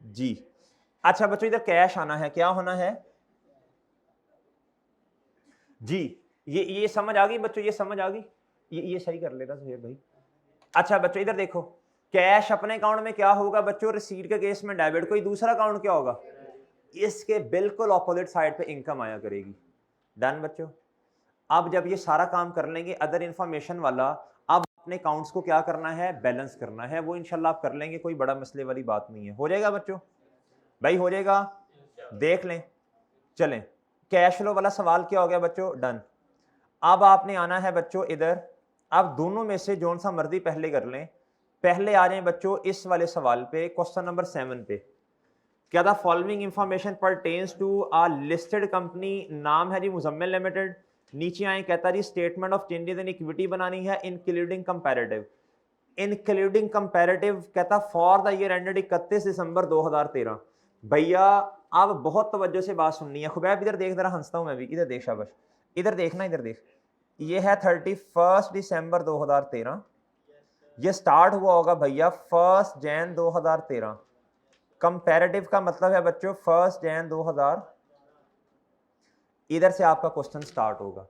Speaker 1: जी अच्छा बच्चों, इधर कैश आना है, क्या होना है जी? ये समझ आ गई बच्चों? ये समझ आ गई? ये सही कर लेगा सुहेब भाई। अच्छा बच्चों इधर देखो, कैश अपने अकाउंट में क्या होगा बच्चों? रिसीट के केस में डेबिट। कोई दूसरा अकाउंट क्या होगा? इसके बिल्कुल ऑपोजिट साइड पे इनकम आया करेगी। डन बच्चों। अब जब ये सारा काम कर लेंगे अदर इंफॉर्मेशन वाला, अब अपने अकाउंट्स को क्या करना है? बैलेंस करना है। वो इंशाल्लाह आप कर लेंगे, कोई बड़ा मसले वाली बात नहीं है। हो जाएगा बच्चों? भाई हो जाएगा, देख लें। चलें, कैश फ्लो वाला सवाल क्या हो गया बच्चों? डन। अब आपने आना है बच्चों इधर, अब दोनों में से जोन सा मर्जी पहले कर लें। पहले आ जाए बच्चों इस वाले सवाल पे, क्वेश्चन नंबर 7 पे। क्या the following information pertains to a listed company? नाम है जी मुजम्मिल लिमिटेड। नीचे आए, कहता जी statement of changes in equity बनानी है, इंक्लूडिंग कंपैरेटिव। इंक्लूडिंग कंपैरेटिव कहता for the year ended 31 December 2013। भैया अब बहुत तवज्जो से बात सुननी है। खुबैब इधर देख, जरा हंसता हूं मैं भी, इधर देख शाबाश, इधर देखना, इधर देख। ये है 31 दिसंबर 2013। ये स्टार्ट हुआ होगा भैया 1 जनवरी 2013। कंपैरेटिव का मतलब है बच्चों 1 जनवरी 2000। इधर से आपका क्वेश्चन स्टार्ट होगा।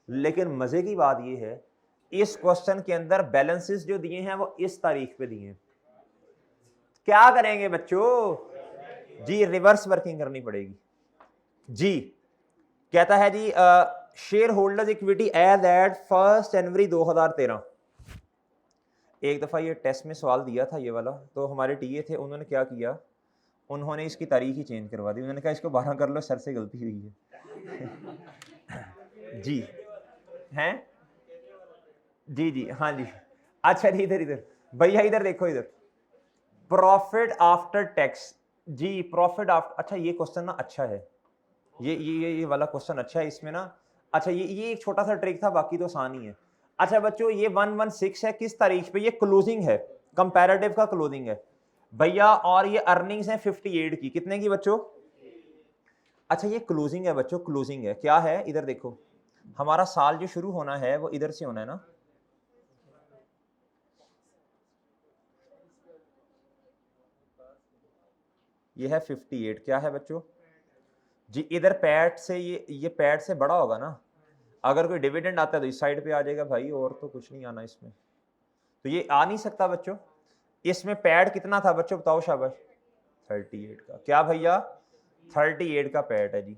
Speaker 1: लेकिन मजे की बात ये है, इस क्वेश्चन के अंदर बैलेंसेस जो दिए हैं वो इस तारीख पे दिए हैं। क्या करेंगे बच्चों? जी रिवर्स वर्किंग करनी पड़ेगी। जी कहता है जी shareholders equity as at 1 January 2013। एक दफ़ा ये टेस्ट में सवाल दिया था ये वाला, तो हमारे टीए थे, उन्होंने क्या किया, उन्होंने इसकी तारीख ही चेंज करवा दी। उन्होंने कहा इसको 12 कर लो, सर से गलती हुई है। जी हैं जी जी हाँ जी। अच्छा जी इधर इधर भैया इधर देखो, इधर प्रॉफिट आफ्टर टैक्स। जी प्रॉफिट आफ्टर, अच्छा ये क्वेश्चन ना अच्छा है, ये वाला क्वेश्चन अच्छा है इसमें ना। अच्छा ये एक छोटा सा ट्रिक था, बाकी तो आसान ही है। अच्छा बच्चों ये 116 है, किस तारीख पे? ये क्लोजिंग है, कंपैरेटिव का क्लोजिंग है भैया। और ये अर्निंग्स है 58 की, कितने की बच्चों? अच्छा ये क्लोजिंग है बच्चों, क्लोजिंग है। क्या है इधर देखो, हमारा साल जो शुरू होना है वो इधर से होना है ना। ये है 58, क्या है बच्चों जी? इधर पैट से ये पैट से बड़ा होगा ना। अगर कोई डिविडेंड आता है तो इस साइड पे आ जाएगा भाई, और तो कुछ नहीं आना इसमें, तो ये आ नहीं सकता बच्चों। इसमें पैड कितना था बच्चों बताओ शाबाश? 38 का। क्या भैया? 38 का पैड है जी।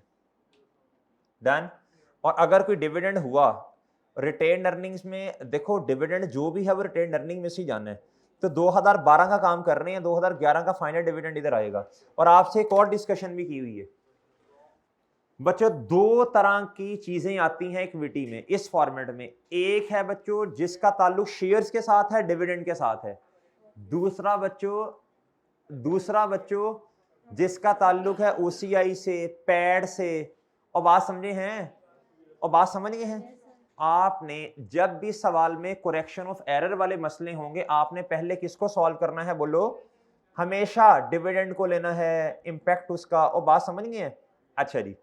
Speaker 1: डन। और अगर कोई डिविडेंड हुआ रिटेन अर्निंग्स में, देखो डिविडेंड जो भी है वो रिटेन अर्निंग में से जाना है। तो 2012 का काम कर रहे हैं, 2011 का फाइनल डिविडेंड इधर आएगा। और आपसे एक और डिस्कशन भी की हुई है बच्चों, दो तरह की चीजें आती हैं इक्विटी में इस फॉर्मेट में। एक है बच्चों जिसका ताल्लुक शेयर्स के साथ है, डिविडेंड के साथ है। दूसरा बच्चों जिसका ताल्लुक है OCI से, पैड से। और बात समझे हैं? और बात समझ गए हैं? आपने जब भी सवाल में करेक्शन ऑफ एरर वाले मसले होंगे, आपने पहले किसको सॉल्व करना है? बोलो। हमेशा डिविडेंड को लेना है, इंपैक्ट उसका। और बात समझ गए हैं? अच्छा जी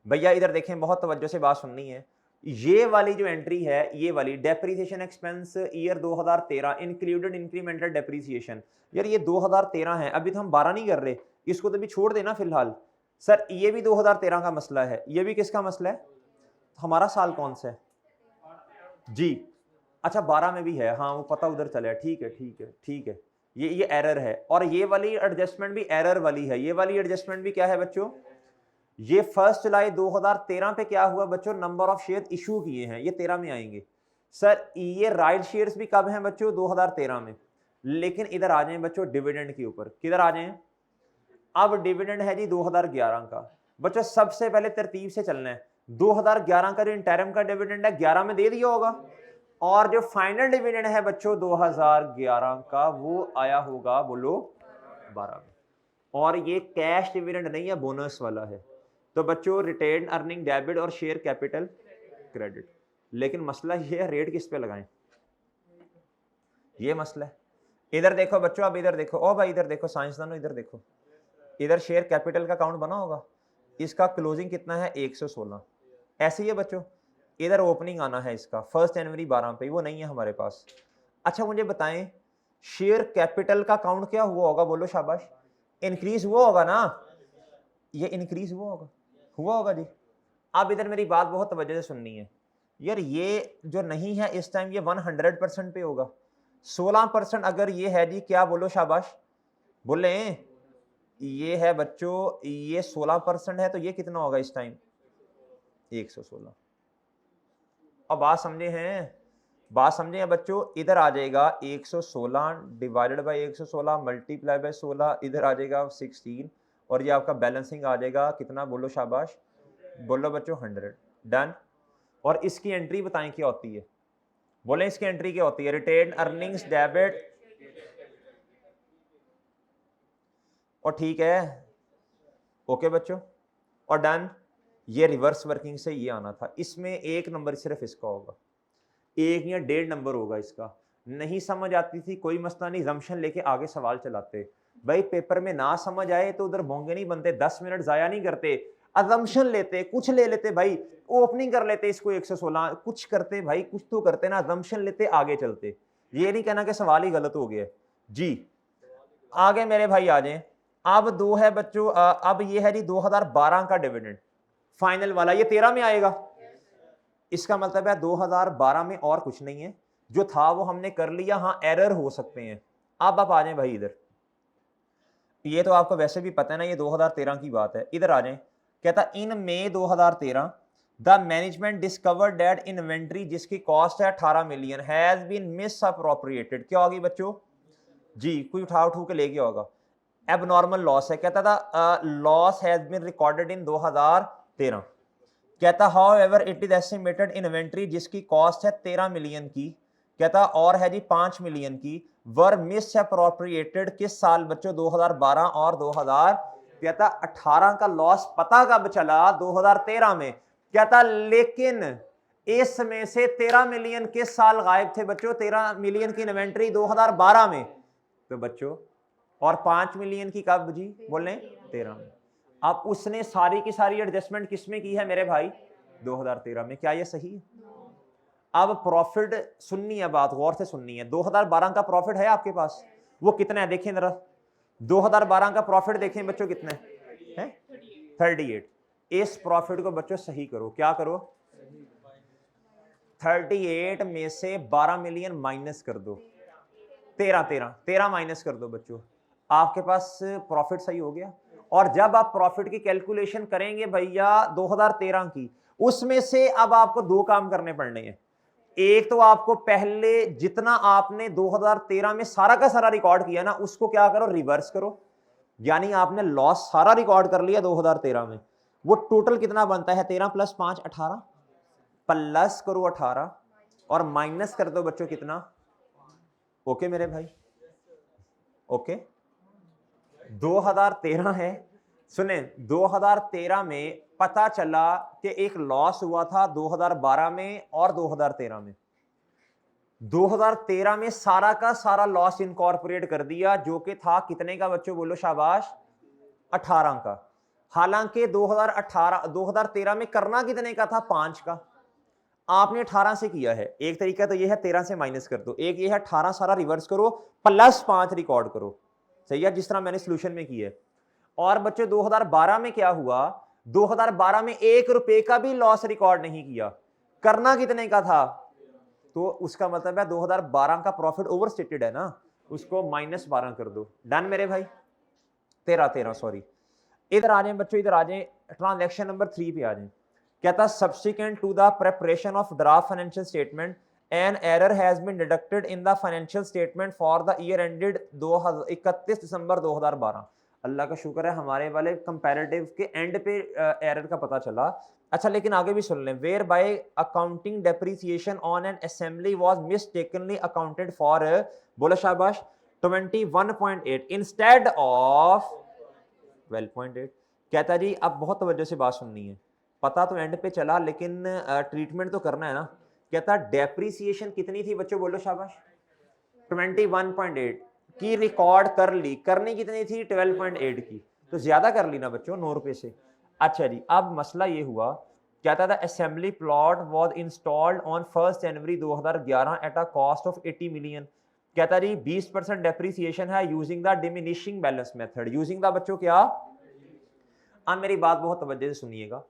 Speaker 1: भैया इधर देखें, बहुत तवज्जो से बात सुननी है। ये वाली जो एंट्री है, ये वाली depreciation expense year 2013 included incremental depreciation, यार ये 2013 है, अभी तो हम 12 नहीं कर रहे, इसको तो भी छोड़ देना फिलहाल। सर ये भी 2013 का मसला है, ये भी किसका मसला है? हमारा साल कौन सा है जी? अच्छा 12 में भी है, हाँ वो पता उधर चला है, ठीक है ठीक है ठीक है, ये एरर है। और ये वाली एडजस्टमेंट भी एरर वाली है। ये वाली एडजस्टमेंट भी क्या है बच्चों? ये 1 जुलाई 2013 पे क्या हुआ बच्चों? नंबर ऑफ शेयर इशू किए हैं, ये 13 में आएंगे। सर ये राइट शेयर्स भी कब हैं बच्चों? 2013 में। लेकिन इधर आ जाएं बच्चों डिविडेंड के ऊपर, किधर आ जाएं? अब डिविडेंड है जी 2011 का। बच्चों सबसे पहले तरतीब से चलना है, 2011 का जो इंटरिम का डिविडेंड है 11 में दे दिया होगा, और जो फाइनल डिविडेंड है बच्चों 2011 का वो आया होगा, बोलो 12 में। और ये कैश डिविडेंड नहीं है, बोनस वाला है। तो बच्चों रिटेन अर्निंग डेबिट और शेयर कैपिटल क्रेडिट। लेकिन मसला ये है रेट किस पे लगाएं, ये मसला है। इधर देखो बच्चों, अब इधर देखो, ओ भाई इधर देखो साइंसदानों, इधर देखो, इधर शेयर कैपिटल का अकाउंट बना होगा, इसका क्लोजिंग कितना है? 116। ऐसे ही है बच्चों, इधर ओपनिंग आना है इसका 1 जनवरी 12 पे, वो नहीं है हमारे पास। अच्छा मुझे बताएं शेयर कैपिटल का अकाउंट क्या हुआ होगा, बोलो शाबाश? इंक्रीज हुआ होगा ना, ये इंक्रीज हुआ होगा जी। अब इधर मेरी बात बहुत तवज्जो से सुननी है यार, ये जो नहीं है इस टाइम ये 100% पे होगा। 16% अगर ये है जी, क्या बोलो शाबाश बोले? ये है बच्चों, ये 16% है, तो ये कितना होगा इस टाइम? 116। अब बात समझे हैं, बात समझे हैं बच्चों? इधर आ जाएगा 116 डिवाइडेड बाय 116 मल्टीप्लाई बाय 16, इधर आ जाएगा 16, और ये आपका बैलेंसिंग आ जाएगा कितना, बोलो शाबाश, बोलो बच्चों 100। डन। और इसकी एंट्री बताएं क्या होती है, बोले इसकी एंट्री क्या होती है? रिटेन अर्निंग्स डेबिट, और ठीक है ओके बच्चों, और डन। ये रिवर्स वर्किंग से ये आना था, इसमें एक नंबर सिर्फ इसका होगा, 1 या 1.5 नंबर होगा इसका। नहीं समझ आती थी कोई मसला नहीं, जम्शन लेके आगे सवाल चलाते। भाई पेपर में ना समझ आए तो उधर भोंगे नहीं बनते, 10 मिनट जाया नहीं करते, अजम्पशन लेते, कुछ ले लेते भाई, ओपनिंग कर लेते इसको 116, कुछ करते भाई, कुछ तो करते ना, अजम्पशन लेते आगे चलते। ये नहीं कहना कि सवाल ही गलत हो गया जी। आगे मेरे भाई आ जाए। अब 2 है बच्चों, अब ये है जी 2012 का डिविडेंड फाइनल वाला, ये 13 में आएगा। इसका मतलब है 2012 में और कुछ नहीं है, जो था वो हमने कर लिया, हाँ एरर हो सकते हैं। अब आप आ जाएं भाई इधर, ये तो आपको वैसे भी पता है ना, ये 2013 की बात है। इधर आ जाएं, कहता in May 2013 the management discovered that inventory जिसकी कॉस्ट है 18 million has been misappropriated. क्या होगी बच्चों जी? कोई उठा के ले गया होगा, एबनॉर्मल लॉस है। कहता था loss has been recorded in 2013। कहता however it is estimated inventory जिसकी कॉस्ट है 13 मिलियन की, कहता और है जी 5 मिलियन की, वर मिस अप्रोप्रिएटेड किस साल बच्चों? 2012 और 2000। कहता 18 का लॉस पता कब चला? 2013 में। कहता लेकिन इसमें से 13 मिलियन किस साल गायब थे बच्चों? 13 मिलियन की इन्वेंट्री 2012 में, तो बच्चों और 5 मिलियन की कब जी? बोले 13 में। अब उसने सारी की सारी एडजस्टमेंट किसमें की है मेरे भाई? 2013 में। क्या ये सही है? अब प्रॉफिट सुननी है, बात गौर से सुननी है। 2012 का प्रॉफिट है आपके पास, वो कितना है देखें जरा। 2012 का प्रॉफिट देखें बच्चों कितना है? 38। इस प्रॉफिट को बच्चों सही करो, क्या करो? 38 में से 12 मिलियन माइनस कर दो, 13 माइनस कर दो बच्चों, आपके पास प्रॉफिट सही हो गया। और जब आप प्रॉफिट की कैलकुलेशन करेंगे भैया 2013 की, उसमें से अब आपको 2 काम करने पड़ने हैं। एक तो आपको पहले जितना आपने 2013 में सारा का सारा रिकॉर्ड किया ना, उसको क्या करो? रिवर्स करो। यानी आपने लॉस सारा रिकॉर्ड कर लिया 2013 में, वो टोटल कितना बनता है? 13 + 5 18, प्लस करो 18 और माइनस कर दो बच्चों कितना? ओके मेरे भाई, ओके 2013 है। सुने 2013 में पता चला कि एक लॉस हुआ था 2012 में और 2013 में। 2013 में सारा का सारा लॉस इनकॉर्पोरेट कर दिया, जो कि था कितने का बच्चों? बोलो शाबाश, 18 का। हालांकि 2013 में करना कितने का था, 5 का, आपने 18 से किया है। एक तरीका तो ये है 13 से माइनस कर दो, एक ये है 18 सारा रिवर्स करो प्लस 5 रिकॉर्ड करो, सही है, जिस तरह मैंने सोल्यूशन में किया है। और बच्चों 2012 में क्या हुआ, 2012 में 1 रुपए का भी लॉस रिकॉर्ड नहीं किया, करना कितने का था, तो उसका मतलब है 2012 का प्रॉफिट ओवरस्टेटेड है ना, उसको -12 कर दो। डन मेरे भाई, 13 सॉरी। इधर आ जाए बच्चों, इधर आ जाए, ट्रांजैक्शन नंबर 3 पे आ जाए। कहता subsequent to the preparation of draft financial statement an error has been deducted in the financial statement for the year ended 31 December 2012। Allah का शुक्र है हमारे वाले कंपैरेटिव के एंड पे एरर का पता चला। अच्छा लेकिन आगे भी सुन लें, whereby accounting depreciation on an assembly was mistakenly accounted for, बोलो शाबाश, 21.8 इंस्टेड ऑफ 12.8। कहता जी अब बहुत तवज्जो से बात सुननी है, पता तो एंड पे चला लेकिन ट्रीटमेंट तो करना है ना। कहता डेप्रिसिएशन कितनी थी बच्चों, बोलो शाबाश, 21.8 की रिकॉर्ड कर ली, करनी कितनी थी 12.8 की, तो ज्यादा कर ली ना बच्चों 9 रुपए से। अच्छा जी अब मसला ये हुआ, कहता था assembly plot was installed on 1 January 2011 at a cost of 80 million. कहता जी 20% डेप्रिसिएशन है using the diminishing balance method, using the बच्चों क्या, अब मेरी बात बहुत तवज्जो से सुनिएगा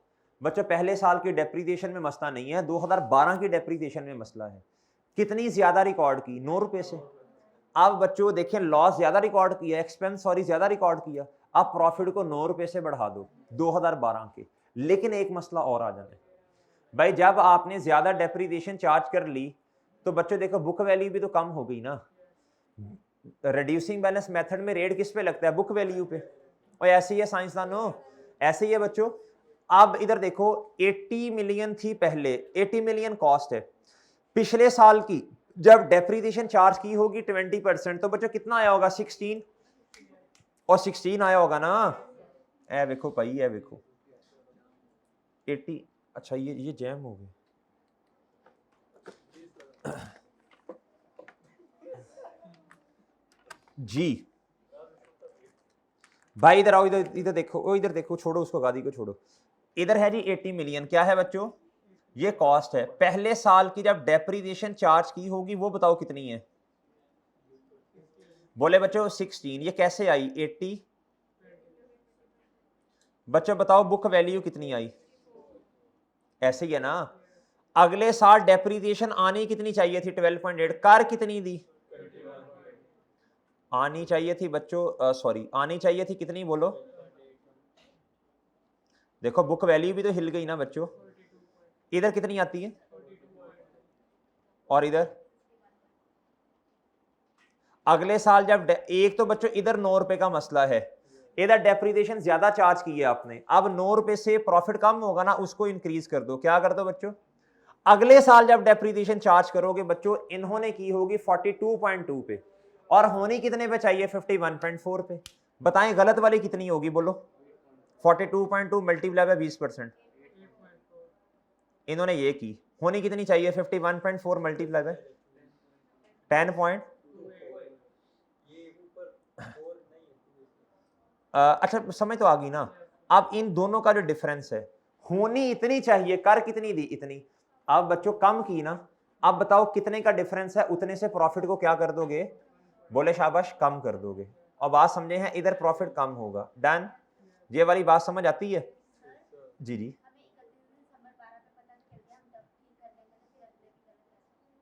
Speaker 1: बच्चों, पहले साल की डेप्रिसिएशन में मसला नहीं है, 2012 की डेप्रिसिएशन में मसला है। कितनी ज्यादा रिकॉर्ड की, 9 रुपए से। अब बच्चों देखें लॉस ज्यादा रिकॉर्ड किया, एक्सपेंस सॉरी ज्यादा रिकॉर्ड किया, अब प्रॉफिट को 9 रुपए से बढ़ा दो 2012 के। लेकिन एक मसला और आ जाने भाई, जब आपने ज्यादा डेप्रिसिएशन चार्ज कर ली तो बच्चों देखो बुक वैल्यू भी तो कम हो गई ना। रिड्यूसिंग बैलेंस मेथड में रेट किस पे लगता है, बुक वैल्यू पे, और ऐसे ही है साइंसदानों, ऐसे ही है बच्चों। अब इधर देखो 80 मिलियन थी पहले, 80 मिलियन कॉस्ट है, पिछले साल की जब डेप्रिसिएशन चार्ज की होगी 20% तो बच्चों कितना आया होगा, 16, और 16 आया होगा ना, ए देखो भाई, ए देखो 80, अच्छा ये जैम हो गया जी भाई, इधर आओ, इधर इधर देखो, ओ इधर देखो, छोड़ो उसको, गादी को छोड़ो, इधर है जी 80 मिलियन, क्या है बच्चों, ये कॉस्ट है। पहले साल की जब डेप्रिसिएशन चार्ज की होगी वो बताओ कितनी है, बोले बच्चों 16, ये कैसे आई 80, बच्चों बताओ बुक वैल्यू कितनी आई, ऐसे ही है ना। अगले साल डेप्रिसिएशन आनी कितनी चाहिए थी 12.8, कर कितनी दी, आनी चाहिए थी बच्चों, सॉरी आनी चाहिए थी कितनी, बोलो, देखो बुक वैल्यू भी तो हिल गई ना बच्चों, इधर कितनी आती है, और इधर अगले साल जब एक तो बच्चों इधर 9 रुपए का मसला है, इधर डेप्रिसिएशन ज्यादा चार्ज की है आपने, अब 9 रुपए से प्रॉफिट कम होगा ना, उसको इंक्रीज कर दो, क्या कर दो बच्चों, अगले साल जब डेप्रिसिएशन चार्ज करोगे बच्चों, इन्होंने की होगी 42.2 पे, और होनी कितने पे चाहिए 51.4 पे, बताएं गलत वाली कितनी होगी, बोलो, 42.2 मल्टीप्लाई बाय 20%, इन्होंने ये की, होनी कितनी चाहिए 51.4 मल्टीप्लाई बाय 10 अच्छा समझ तो आ गई ना। अब इन दोनों का जो डिफरेंस है, होनी इतनी चाहिए, कर कितनी दी, इतनी, अब बच्चों कम की ना, अब बताओ कितने का डिफरेंस है, उतने से प्रॉफिट को क्या कर दोगे, बोले शाबाश कम कर दोगे, और बात समझे हैं, इधर प्रॉफिट कम होगा। डन, ये वाली बात समझ आती है जी जी।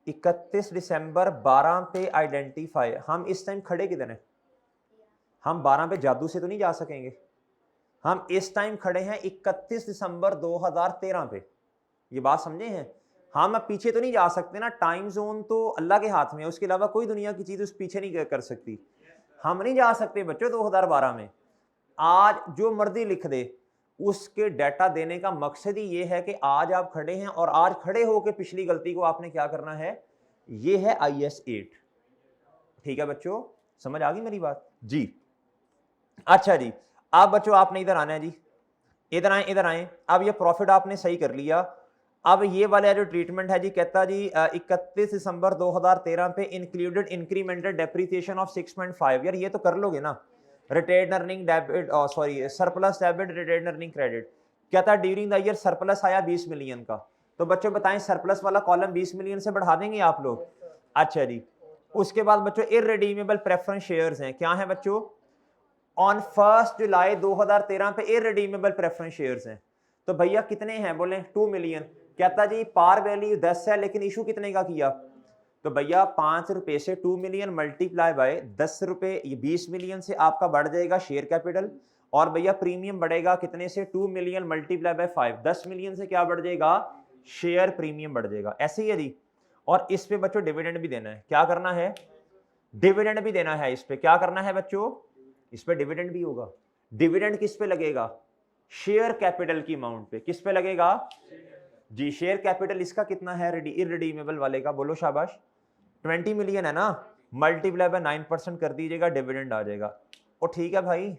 Speaker 1: 31 दिसंबर 12 पे आइडेंटिफाई, हम इस टाइम खड़े किधर हैं, हम 12 पे जादू से तो नहीं जा सकेंगे, हम इस टाइम खड़े हैं 31 दिसंबर 2013 पे, ये बात समझे हैं, हम अब पीछे तो नहीं जा सकते ना, टाइम जोन तो अल्लाह के हाथ में है, उसके अलावा कोई दुनिया की चीज उस पीछे नहीं कर सकती, हम नहीं जा सकते बच्चों 2012 में। आज जो मर्जी लिख दे, उसके डाटा देने का मकसद ही ये है कि आज आप खड़े हैं, और आज खड़े होकर पिछली गलती को आपने क्या करना है, ये है IS 8, ठीक है बच्चों, समझ आ गई मेरी बात जी। अच्छा जी अब बच्चों आपने इधर आना है जी, इधर आए, इधर आए, अब ये प्रॉफिट आपने सही कर लिया, अब ये वाला जो ट्रीटमेंट है जी, कहता जी 31 दिसंबर 2013 पे इंक्लूडेड इंक्रीमेंटल डेप्रिसिएशन ऑफ 6.5, यार ये तो कर लोगे ना, retain earning debit, sorry surplus debit, retain earning credit. क्या था, ड्यूरिंग द ईयर सरप्लस आया 20 मिलियन का। तो बच्चों बताएं सरप्लस वाला कॉलम 20 मिलियन से बढ़ा देंगे आप लोग? अच्छा जी। उसके बाद बच्चों इररिडीमेबल प्रेफरेंस शेयर्स हैं, क्या है बच्चों? ऑन 1 जुलाई 2013 पे इररिडीमेबल प्रेफरेंस शेयर्स हैं। तो भैया कितने हैं, बोले 2 मिलियन। कहता जी पार वैल्यू 10 है लेकिन इशू कितने का किया? तो भैया 5 रुपए से 2 मिलियन मल्टीप्लाई बाय 10 रुपए, ये 20 मिलियन से आपका बढ़ जाएगा शेयर कैपिटल। और भैया प्रीमियम बढ़ेगा कितने से? 2 मिलियन मल्टीप्लाई बाय 5, 10 मिलियन से क्या बढ़ जाएगा? शेयर प्रीमियम बढ़ जाएगा। ऐसे ही है जी। और इस पे बच्चों डिविडेंड भी देना है, क्या करना है? डिविडेंड भी देना है। इस पे क्या करना है बच्चों? इस पे डिविडेंड भी होगा। डिविडेंड किस पे लगेगा? शेयर कैपिटल की अमाउंट पे। किस पे लगेगा जी? शेयर कैपिटल इसका कितना है इररिडीमेबल वाले का? बोलो शाबाश। 20 मिलियन है ना, मल्टीप्लाई बाय 9% कर दीजिएगा, डिविडेंड आ जाएगा। और ठीक है भाई,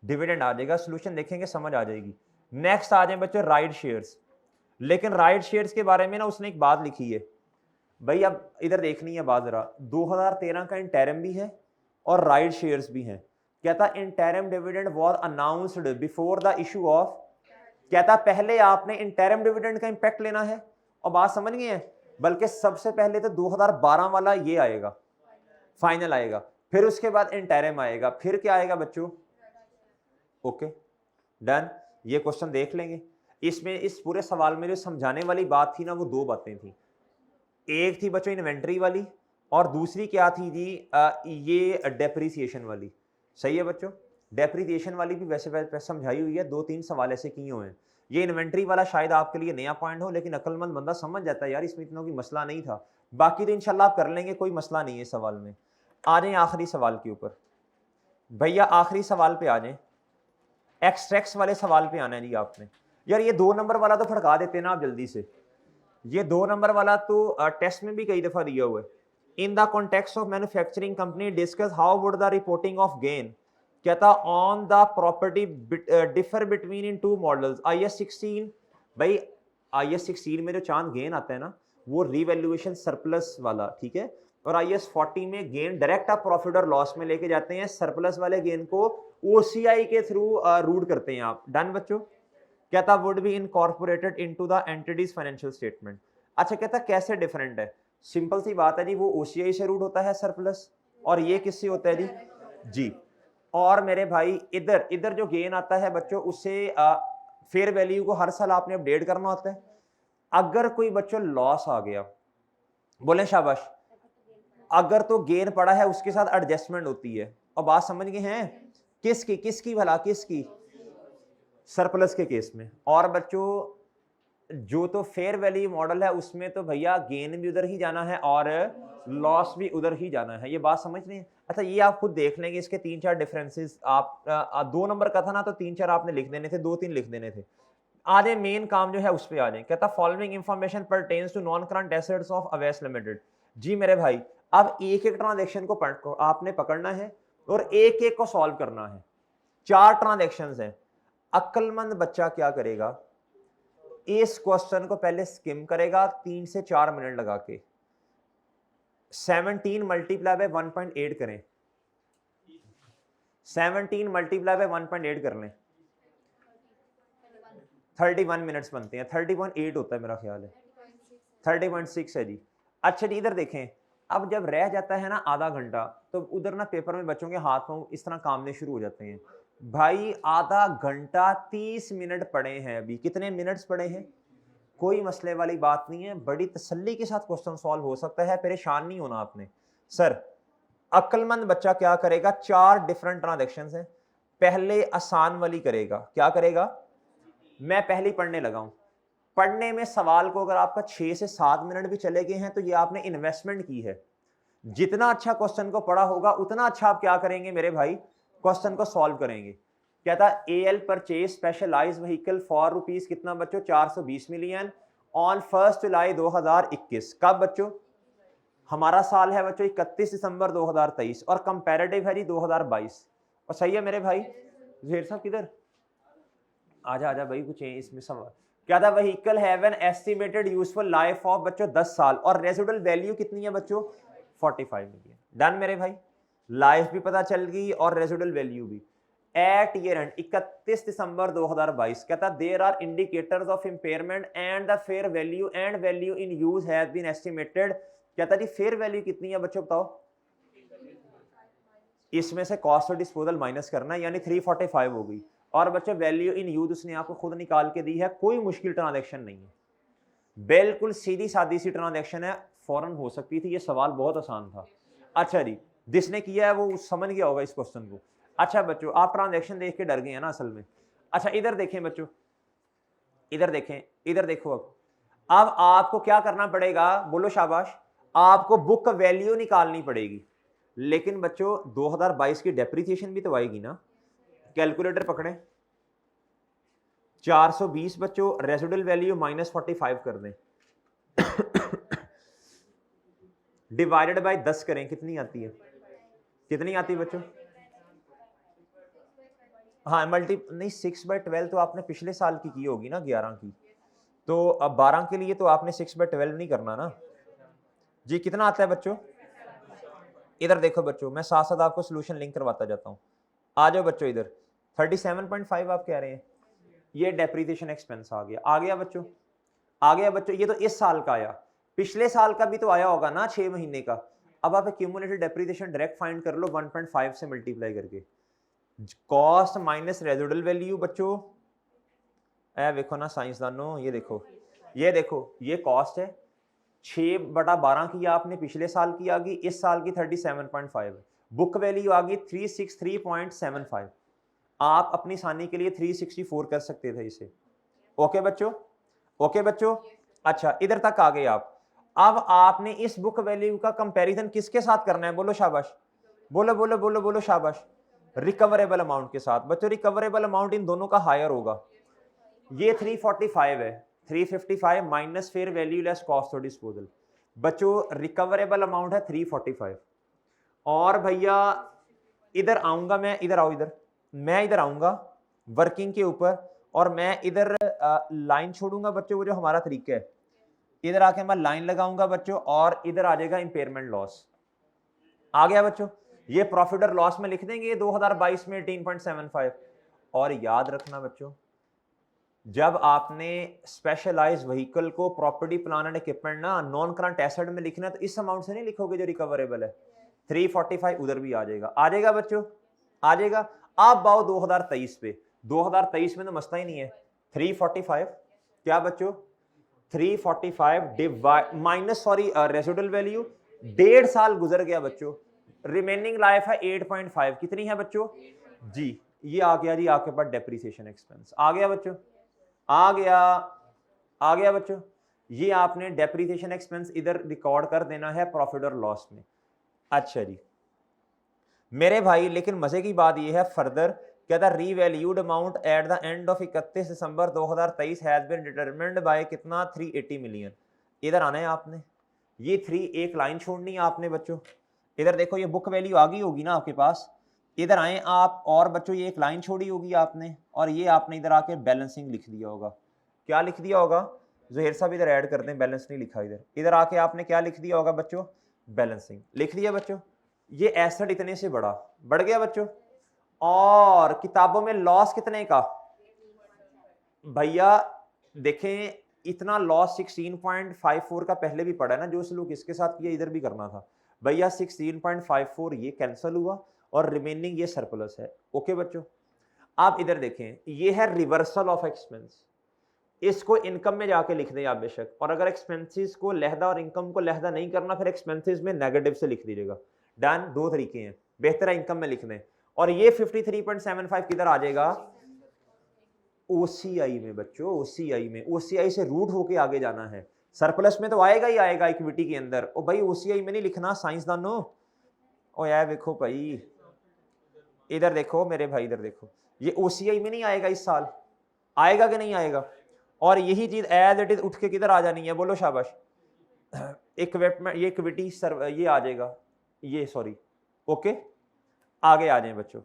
Speaker 1: डिविडेंड आ जाएगा, सोल्यूशन देखेंगे समझ आ जाएगी। नेक्स्ट आ जाए बच्चों राइट शेयर्स। लेकिन राइट शेयर्स के बारे में ना उसने एक बात लिखी है भाई, अब इधर देखनी है बात जरा। 2013 का इंटरिम भी है और राइट शेयर्स भी हैं। कहता interim dividend was announced before the issue of. कहता पहले आपने इंटरिम डिविडेंड का इंपैक्ट लेना है। और बात समझ गए हैं? बल्कि सबसे पहले तो 2012 वाला ये आएगा, फाइनल आएगा, फिर उसके बाद इंटरिम आएगा, फिर क्या आएगा बच्चों? Okay done. ये क्वेश्चन देख लेंगे। इसमें इस पूरे सवाल में जो समझाने वाली बात थी ना, वो दो बातें थी। एक थी बच्चों इन्वेंट्री वाली, और दूसरी क्या थी जी? ये डेप्रिसिएशन वाली। सही है बच्चों? डेप्रिसिएशन वाली भी वैसे समझाई हुई है, 2-3 सवाल ऐसे किए हुए हैं। ये इन्वेंट्री वाला शायद आपके लिए नया पॉइंट हो, लेकिन अक्लमंद बंदा समझ जाता है यार इसमें इतना कोई मसला नहीं था। बाकी तो इंशाल्लाह आप कर लेंगे, कोई मसला नहीं है सवाल में। आ जाए आखिरी सवाल के ऊपर। भैया आखिरी सवाल पे आ जाए, एक्सट्रैक्ट्स वाले सवाल पे आना है जी आपने। यार ये 2 नंबर वाला तो फड़का देते ना आप जल्दी से। ये 2 नंबर वाला तो टेस्ट में भी कई दफा दिया हुआ है। In the context of manufacturing company discuss how would the reporting of gain. कहता on the property differ between in 2 models IS 16। भाई IS 16 में जो चांद गेन आता है ना, वो रिवैल्यूएशन सरप्लस वाला, ठीक है। और IS 40 में गेन डायरेक्ट आप प्रॉफिट और लॉस में लेके जाते हैं, सरप्लस वाले गेन को OCI के थ्रू रूट करते हैं आप। डन बच्चों? कहता would be incorporated into the entities financial statement. अच्छा कहता कैसे डिफरेंट है? सिंपल सी बात है जी, वो OCI से रूट होता है सरप्लस, और ये किससे होता है जी? और मेरे भाई इधर इधर जो गेन आता है बच्चों, उससे फेयर वैल्यू को हर साल आपने अपडेट करना होता है। अगर कोई बच्चों लॉस आ गया, बोले शाबाश, अगर तो गेन पड़ा है उसके साथ एडजस्टमेंट होती है। और बात समझ गए हैं? किसकी किसकी भला किसकी? सरप्लस के केस में। और बच्चों जो तो फेयर वैल्यू मॉडल है उसमें तो भैया गेन भी उधर ही जाना है और लॉस भी उधर ही जाना है। ये बात समझ रहे हैं? अच्छा ये आप खुद देख लेंगे, इसके 3-4 डिफरेंसेस। आप 2 नंबर का था ना, तो 3-4 आपने लिख देने थे, 2-3 लिख देने थे। आधे मेन काम जो है उस पर आ जाए। कहता following information pertains to non current assets of Awais limited. जी मेरे भाई, अब एक एक ट्रांजेक्शन को आपने पकड़ना है और एक एक को सॉल्व करना है। 4 ट्रांजेक्शन है। अक्लमंद बच्चा क्या करेगा? इस क्वेश्चन को पहले स्किम करेगा 3 से 4 मिनट लगा के। 17 मल्टीप्लाई बाय 1.8 करें, 17 मल्टीप्लाई बाय 1.8 कर लें, 31 मिनट्स बनते हैं। 30.8 होता है मेरा ख्याल है, 30.6 है जी। अच्छा जी इधर देखें, अब जब रह जाता है ना आधा घंटा, तो उधर ना पेपर में बच्चों के हाथ में इस तरह कामने शुरू हो जाते हैं। भाई आधा घंटा 30 मिनट पड़े हैं, अभी कितने मिनट्स पड़े हैं? कोई मसले वाली बात नहीं है, बड़ी तसल्ली के साथ क्वेश्चन सॉल्व हो सकता है, परेशान नहीं होना आपने। सर अक्लमंद बच्चा क्या करेगा? 4 डिफरेंट ट्रांजैक्शंस हैं, पहले आसान वाली करेगा। क्या करेगा? मैं पहली पढ़ने लगा हूं। पढ़ने में सवाल को अगर आपका 6 से 7 मिनट भी चले गए हैं तो ये आपने इन्वेस्टमेंट की है। जितना अच्छा क्वेश्चन को पढ़ा होगा उतना अच्छा आप क्या करेंगे मेरे भाई? क्वेश्चन को सॉल्व करेंगे। कहता AL purchase specialized vehicle for rupees कितना बच्चों? 420 मिलियन ऑन 1 जुलाई 2021। कब बच्चों? हमारा साल है बच्चों 31 दिसंबर 2023 और कंपैरेटिव है जी 2022। और सही है मेरे भाई? ज़ेर साहब किधर? आजा आजा भाई, कुछ इसमें सवाल क्या था? Vehicle have an estimated useful life of बच्चों 10 साल और रेजिडुअल वैल्यू कितनी है बच्चों? 45 मिलियन। डन मेरे भाई? लाइफ भी पता चल गई और रेजिडुअल वैल्यू भी। एट ईयर एंड 31 दिसंबर 2022 कहता there are indicators of impairment and the fair value and value in use has been estimated. कहता जी फेयर वैल्यू कितनी है बच्चों बताओ, इसमें से कॉस्ट ऑफ डिस्पोजल माइनस करना है यानी 345 होगी। और बच्चों वैल्यू इन यूज उसने आपको खुद निकाल के दी है, कोई मुश्किल ट्रांजैक्शन नहीं है, बिल्कुल सीधी सादी सी ट्रांजैक्शन है, फौरन हो सकती थी। ये सवाल बहुत आसान था। अच्छा जी, जिसने किया है वो समझ गया होगा इस क्वेश्चन को। अच्छा बच्चों आप ट्रांजैक्शन देख के डर गए हैं ना असल में। अच्छा इधर देखें बच्चों, इधर देखें, इधर देखो। अब आपको क्या करना पड़ेगा, बोलो शाबाश, आपको बुक वैल्यू निकालनी पड़ेगी। लेकिन बच्चों 2022 की डेप्रिसिएशन भी तो आएगी ना। कैलकुलेटर पकड़े, 420 बच्चों रेसिडुअल वैल्यू माइनस 45 कर दें डिवाइडेड बाय 10 करें, कितनी आती है, कितनी आती है बच्चों? हाँ मल्टी नहीं, 6/12 तो आपने पिछले साल की होगी ना, 11 की। तो अब 12 के लिए तो आपने 6/12 नहीं करना ना जी। कितना आता है बच्चों? इधर देखो बच्चों, मैं साथ साथ आपको सोल्यूशन लिंक करवाता जाता हूँ। आ जाओ बच्चों इधर, 37.5 आप कह रहे हैं, ये डेप्रिसिएशन एक्सपेंस आ गया। आ गया बच्चों, आ गया बच्चों। ये तो इस साल का आया, पिछले साल का भी तो आया होगा ना 6 महीने का। अब आप एक्यूमुलेटेड डेप्रिसिएशन डायरेक्ट फाइंड कर लो 1.5 से मल्टीप्लाई करके। कॉस्ट माइनस रेजिडुअल वैल्यू बच्चों, ए देखो ना साइंसदानों, ये देखो, ये देखो, ये कॉस्ट है 6/12 की आपने पिछले साल की आ गई, इस साल की 37.5। बुक वैल्यू आ गई 363.75। आप अपनी आसानी के लिए 364 कर सकते थे इसे। ओके बच्चों, ओके बच्चों। अच्छा इधर तक आ गए आप। अब आपने इस बुक वैल्यू का कंपैरिजन किसके साथ करना है, बोलो शाबाश, बोलो बोलो बोलो बोलो शाबाश, रिकवरेबल अमाउंट के साथ। बच्चों रिकवरेबल अमाउंट इन दोनों का हायर होगा। ये 345 है, 355 minus fair value less cost of disposal. बच्चों रिकवरेबल अमाउंट है 345। और भैया इधर आऊंगा मैं, इधर आओ, इधर मैं इधर आऊंगा वर्किंग के ऊपर, और मैं इधर लाइन छोड़ूंगा बच्चों, वो जो हमारा तरीका है। इधर आके मैं लाइन लगाऊंगा बच्चों, और इधर आ जाएगा इंपेयरमेंट लॉस। आ गया बच्चों, ये प्रॉफिट और लॉस में लिख देंगे 2022 में 18.75। और याद रखना बच्चों, जब आपने स्पेशलाइज व्हीकल को प्रॉपर्टी प्लान एंड इक्विपमेंट ना नॉन करंट एसेट में लिखना है, तो इस अमाउंट से नहीं लिखोगे जो रिकवरेबल है। 345 उधर भी आ जाएगा, आ जाएगा बच्चों, आ जाएगा। अब आओ 2023 पे, 2023 में तो मसला ही नहीं है। 345 क्या बच्चों, 345 divide minus sorry residual value, 1.5 साल गुजर गया बच्चों, रिमेनिंग लाइफ है 8.5। कितनी है बच्चों जी? ये आ गया जी आपके पास डेप्रिसिएशन एक्सपेंस। आ गया बच्चों, आ गया, आ गया बच्चों। ये आपने डेप्रिसिएशन एक्सपेंस इधर रिकॉर्ड कर देना है प्रॉफिट और लॉस में। अच्छा जी मेरे भाई, लेकिन मजे की बात ये है फर्दर कहता revalued amount at the end of 31 December 2023 has been determined by कितना 380 मिलियन। इधर आना है आपने, ये 3 एक लाइन छोड़नी है आपने बच्चों। इधर देखो ये बुक वैल्यू आ गई होगी ना आपके पास, इधर आए आप, और बच्चों ये एक लाइन छोड़ी होगी आपने, और ये आपने इधर आके बैलेंसिंग लिख दिया होगा। क्या लिख दिया होगा ज़हीर साहब, इधर ऐड कर दें, बैलेंस नहीं लिखा इधर। इधर आके आपने क्या लिख दिया होगा बच्चों, बैलेंसिंग लिख दिया बच्चों। ये एसेट इतने से बढ़ गया बच्चों। और किताबों में लॉस कितने का भैया देखें, इतना लॉस 16.54 का पहले भी पड़ा है ना, जो सलूक इसके साथ किया इधर भी करना था भैया। 16.54 ये कैंसिल हुआ और रिमेनिंग ये सरप्लस है। ओके बच्चों, आप इधर देखें, ये है रिवर्सल ऑफ एक्सपेंस, इसको इनकम में जाके लिख दें आप बेशक। और अगर एक्सपेंसेस को लहदा और इनकम को लहदा नहीं करना, फिर एक्सपेंसेस में नेगेटिव से लिख दीजिएगा। डन, दो तरीके हैं, बेहतर है इनकम में लिख दें। और ये 53.75 किधर आ जाएगा, ओसीआई में बच्चों, ओसीआई में। ओसीआई से रूट होके आगे जाना है, सरप्लस में तो आएगा ही आएगा इक्विटी के अंदर। ओ भाई ओसीआई में नहीं लिखना साइंसदानों। ओ यार देखो भाई, इधर देखो मेरे भाई, इधर देखो, ये ओसीआई में नहीं आएगा इस साल, आएगा कि नहीं आएगा? और यही चीज एज इट इज उठ के किधर आ जानी है, बोलो शाबाश, इक्विपमेंट, ये इक्विटी ये आ जाएगा, ये सॉरी। ओके आगे आ जाए बच्चों।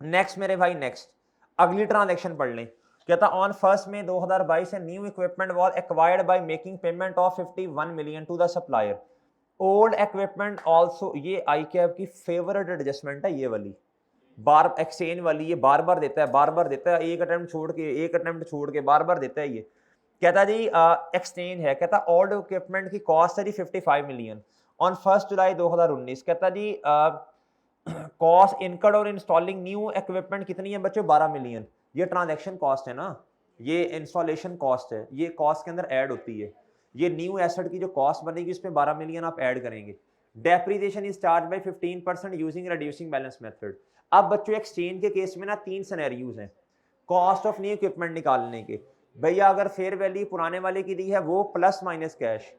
Speaker 1: नेक्स्ट मेरे भाई, नेक्स्ट अगली ट्रांजैक्शन पढ़ लें। कहता on 1 May 2022 new equipment was acquired by making payment of 51 million to the supplier. Old equipment also, ये आई कैप की फेवरेट एडजस्टमेंट है ये वाली, बार एक्सचेंज वाली, ये बार बार देता है, बार बार देता है, एक अटेम्प्ट छोड़ के बार बार देता है ये। कहता जी एक्सचेंज है, कहता ओल्ड इक्विपमेंट की कॉस्ट है जी 55 मिलियन ऑन 1 जुलाई 2019। कहता जी कॉस्ट इनकर्ड और इंस्टॉलिंग न्यू इक्विपमेंट कितनी है बच्चों, 12 मिलियन। ये ट्रांजैक्शन कॉस्ट है ना, ये इंस्टॉलेशन कॉस्ट है, ये कॉस्ट के अंदर ऐड होती है। ये न्यू एसेट की जो कॉस्ट बनेगी उसमें 12 मिलियन आप ऐड करेंगे। Depreciation is charge by 15% using reducing balance method. अब बच्चों एक्सचेंज के केस में ना 3 सिनेरियोज हैं कॉस्ट ऑफ न्यू इक्विपमेंट निकालने के। भैया अगर फेयर वैल्यू पुराने वाले की दी है वो प्लस माइनस कैश,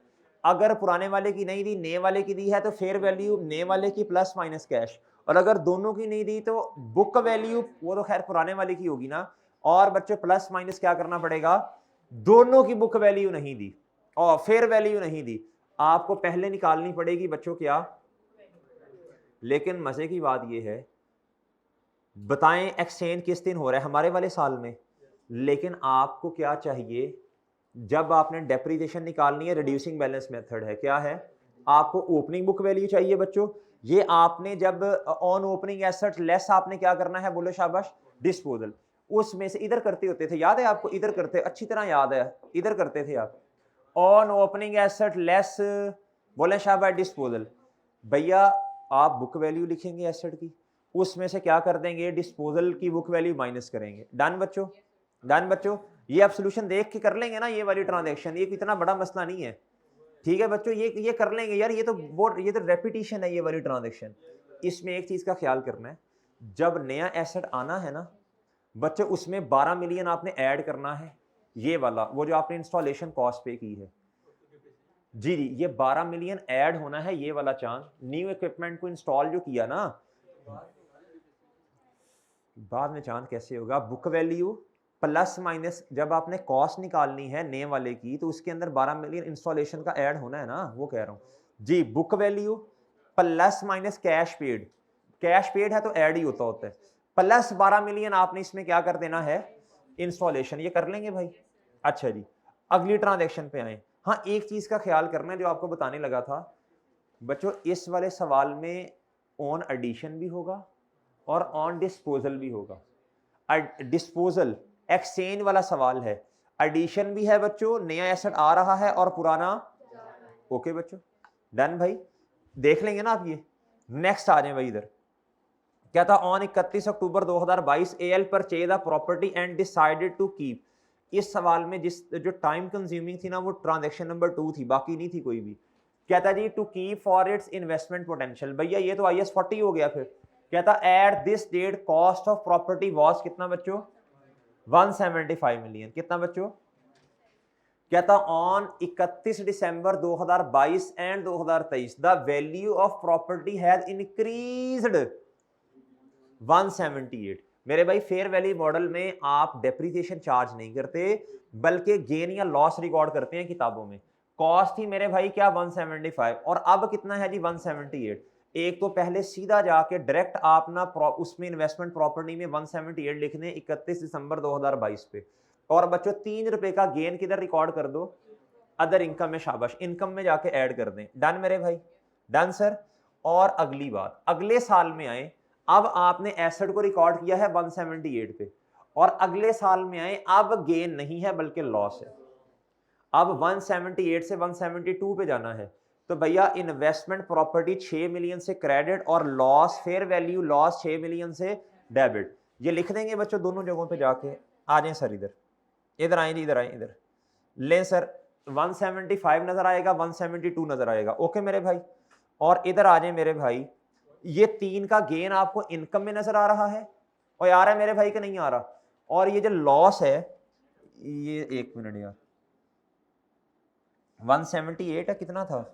Speaker 1: अगर पुराने वाले की नहीं दी नए वाले की दी है तो फेयर वैल्यू नए वाले की प्लस माइनस कैश, और अगर दोनों की नहीं दी तो बुक वैल्यू, वो तो खैर पुराने वाले की होगी ना, और बच्चों प्लस माइनस क्या करना पड़ेगा, दोनों की बुक वैल्यू नहीं दी और फेयर वैल्यू नहीं दी, आपको पहले निकालनी पड़ेगी बच्चों क्या। लेकिन मजे की बात यह है, बताएं एक्सचेंज किस दिन हो रहा है, हमारे वाले साल में, लेकिन आपको क्या चाहिए, जब आपने डेप्रिसिएशन निकालनी है रिड्यूसिंग बैलेंस मेथड है, क्या है, आपको ओपनिंग बुक वैल्यू चाहिए बच्चों। ये आपने जब ऑन ओपनिंग एसेट लेस आपने क्या करना है, बोलो शाबाश, डिस्पोजल, उसमें से इधर करते होते थे, याद है आपको, इधर करते, अच्छी तरह याद है, इधर करते थे आप, ऑन ओपनिंग एसेट लेस, बोले शाबाश, डिस्पोजल। भैया आप बुक वैल्यू लिखेंगे एसेट की, उसमें से क्या कर देंगे, डिस्पोजल की बुक वैल्यू माइनस करेंगे। डन बच्चों, डन बच्चों, ये आप सोल्यूशन देख के कर लेंगे ना, ये वाली ट्रांजैक्शन, ये इतना बड़ा मसला नहीं है, ठीक है बच्चों, ये कर लेंगे यार, ये तो रेपिटेशन है ये वाली ट्रांजैक्शन। इसमें एक चीज का ख्याल करना है, जब नया एसेट आना है ना बच्चों, उसमें 12 मिलियन आपने ऐड करना है, ये वाला वो जो आपने इंस्टॉलेशन कॉस्ट पे की है, जी जी, ये 12 मिलियन ऐड होना है, ये वाला चांस न्यू इक्विपमेंट को इंस्टॉल जो किया ना, बाद में चांद कैसे होगा, बुक वैल्यू प्लस माइनस, जब आपने कॉस्ट निकालनी है नए वाले की तो उसके अंदर 12 मिलियन इंस्टॉलेशन का ऐड होना है ना, वो कह रहा हूं जी, book value plus minus cash paid, cash paid है तो ऐड ही होता है, प्लस 12 मिलियन आपने इसमें क्या कर देना है, इंस्टॉलेशन, ये कर लेंगे भाई। अच्छा जी, अगली ट्रांजेक्शन पे आए। हाँ एक चीज का ख्याल करना है जो आपको बताने लगा था बच्चों, इस वाले सवाल में ऑन एडिशन भी होगा और ऑन डिस्पोजल भी होगा। डिस्पोजल एक्सचेंज वाला सवाल है, एडिशन भी है बच्चों, नया एसेट आ रहा है और पुराना, ओके बच्चों, डन भाई, देख लेंगे ना आप ये। नेक्स्ट आ जाए भाई इधर, क्या था, on 31 October 2022 AL purchase the property and decided to keep. इस सवाल में जिस जो टाइम कंज्यूमिंग थी ना वो ट्रांजैक्शन नंबर 2 थी, बाकी नहीं थी कोई भी। कहता जी to keep for its investment potential, भैया ये तो IS 40 हो गया। फिर कहता at this date cost of property was कितना बच्चों, 175 मिलियन, कितना बच्चों, कहता on 31 December 2022 and 2023 the value of property has increased 178। मेरे भाई फेयर वैल्यू मॉडल में आप डेप्रिसिएशन चार्ज नहीं करते बल्कि गेन या लॉस रिकॉर्ड करते हैं किताबों में। कॉस्ट थी मेरे भाई क्या 175 और अब कितना है जी 178। एक तो पहले सीधा जाके डायरेक्ट आप ना उसमें इन्वेस्टमेंट प्रॉपर्टी में 178 लिखने 31 दिसंबर 2022 पे, और बच्चों 3 रुपए का गेन किधर रिकॉर्ड कर दो, अदर इनकम में, शाबाश, इनकम में जाके ऐड कर दें। डन मेरे भाई, डन सर। और अगली बात, अगले साल में आए, अब आपने एसेट को रिकॉर्ड किया है 178 पे और अगले साल में आए, अब गेन नहीं है बल्कि लॉस है। अब 178 से 172 पे जाना है, तो भैया इन्वेस्टमेंट प्रॉपर्टी 6 मिलियन से क्रेडिट और loss fair value loss 6 million से डेबिट। ये लिख देंगे बच्चों दोनों जगहों पे जाके। आ जाए सर इधर, इधर आए जी, इधर आए, इधर लें सर, 175 नजर आएगा, 172 नजर आएगा, ओके मेरे भाई। और इधर आ जाए मेरे भाई, ये 3 का गेन आपको इनकम में नजर आ रहा है और आ रहा है मेरे भाई कि नहीं आ रहा, और ये जो लॉस है, ये एक मिनट यार, 178 है, कितना था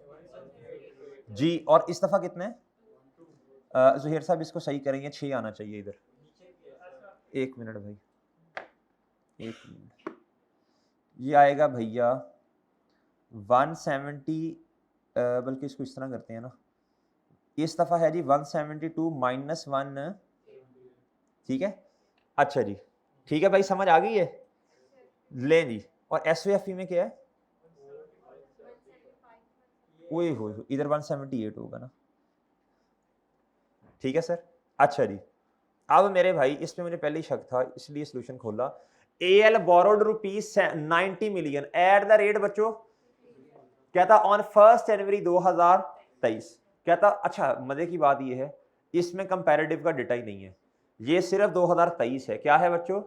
Speaker 1: जी, और इस दफा कितना है, जुहेर साहब इसको सही करेंगे, 6 आना चाहिए इधर, एक मिनट भाई, एक मिनट, ये आएगा भैया 170, बल्कि इसको इस तरह करते हैं ना, इस दफा है जी 172 माइनस 1, ठीक है, अच्छा जी, ठीक है भाई, समझ आ गई है, लें जी। और SVFE में क्या है, ओए हो, इधर 178 होगा ना, ठीक है सर। अच्छा जी, अब मेरे भाई इसमें मुझे पहले ही शक था इसलिए सोल्यूशन खोला। AL borrowed rupees 90 million at the rate बच्चों कहता ऑन 1 जनवरी 2023। कहता अच्छा मजे की बात ये है इसमें कंपैरेटिव का डेटा ही नहीं है, ये सिर्फ 2023 है। क्या है बच्चों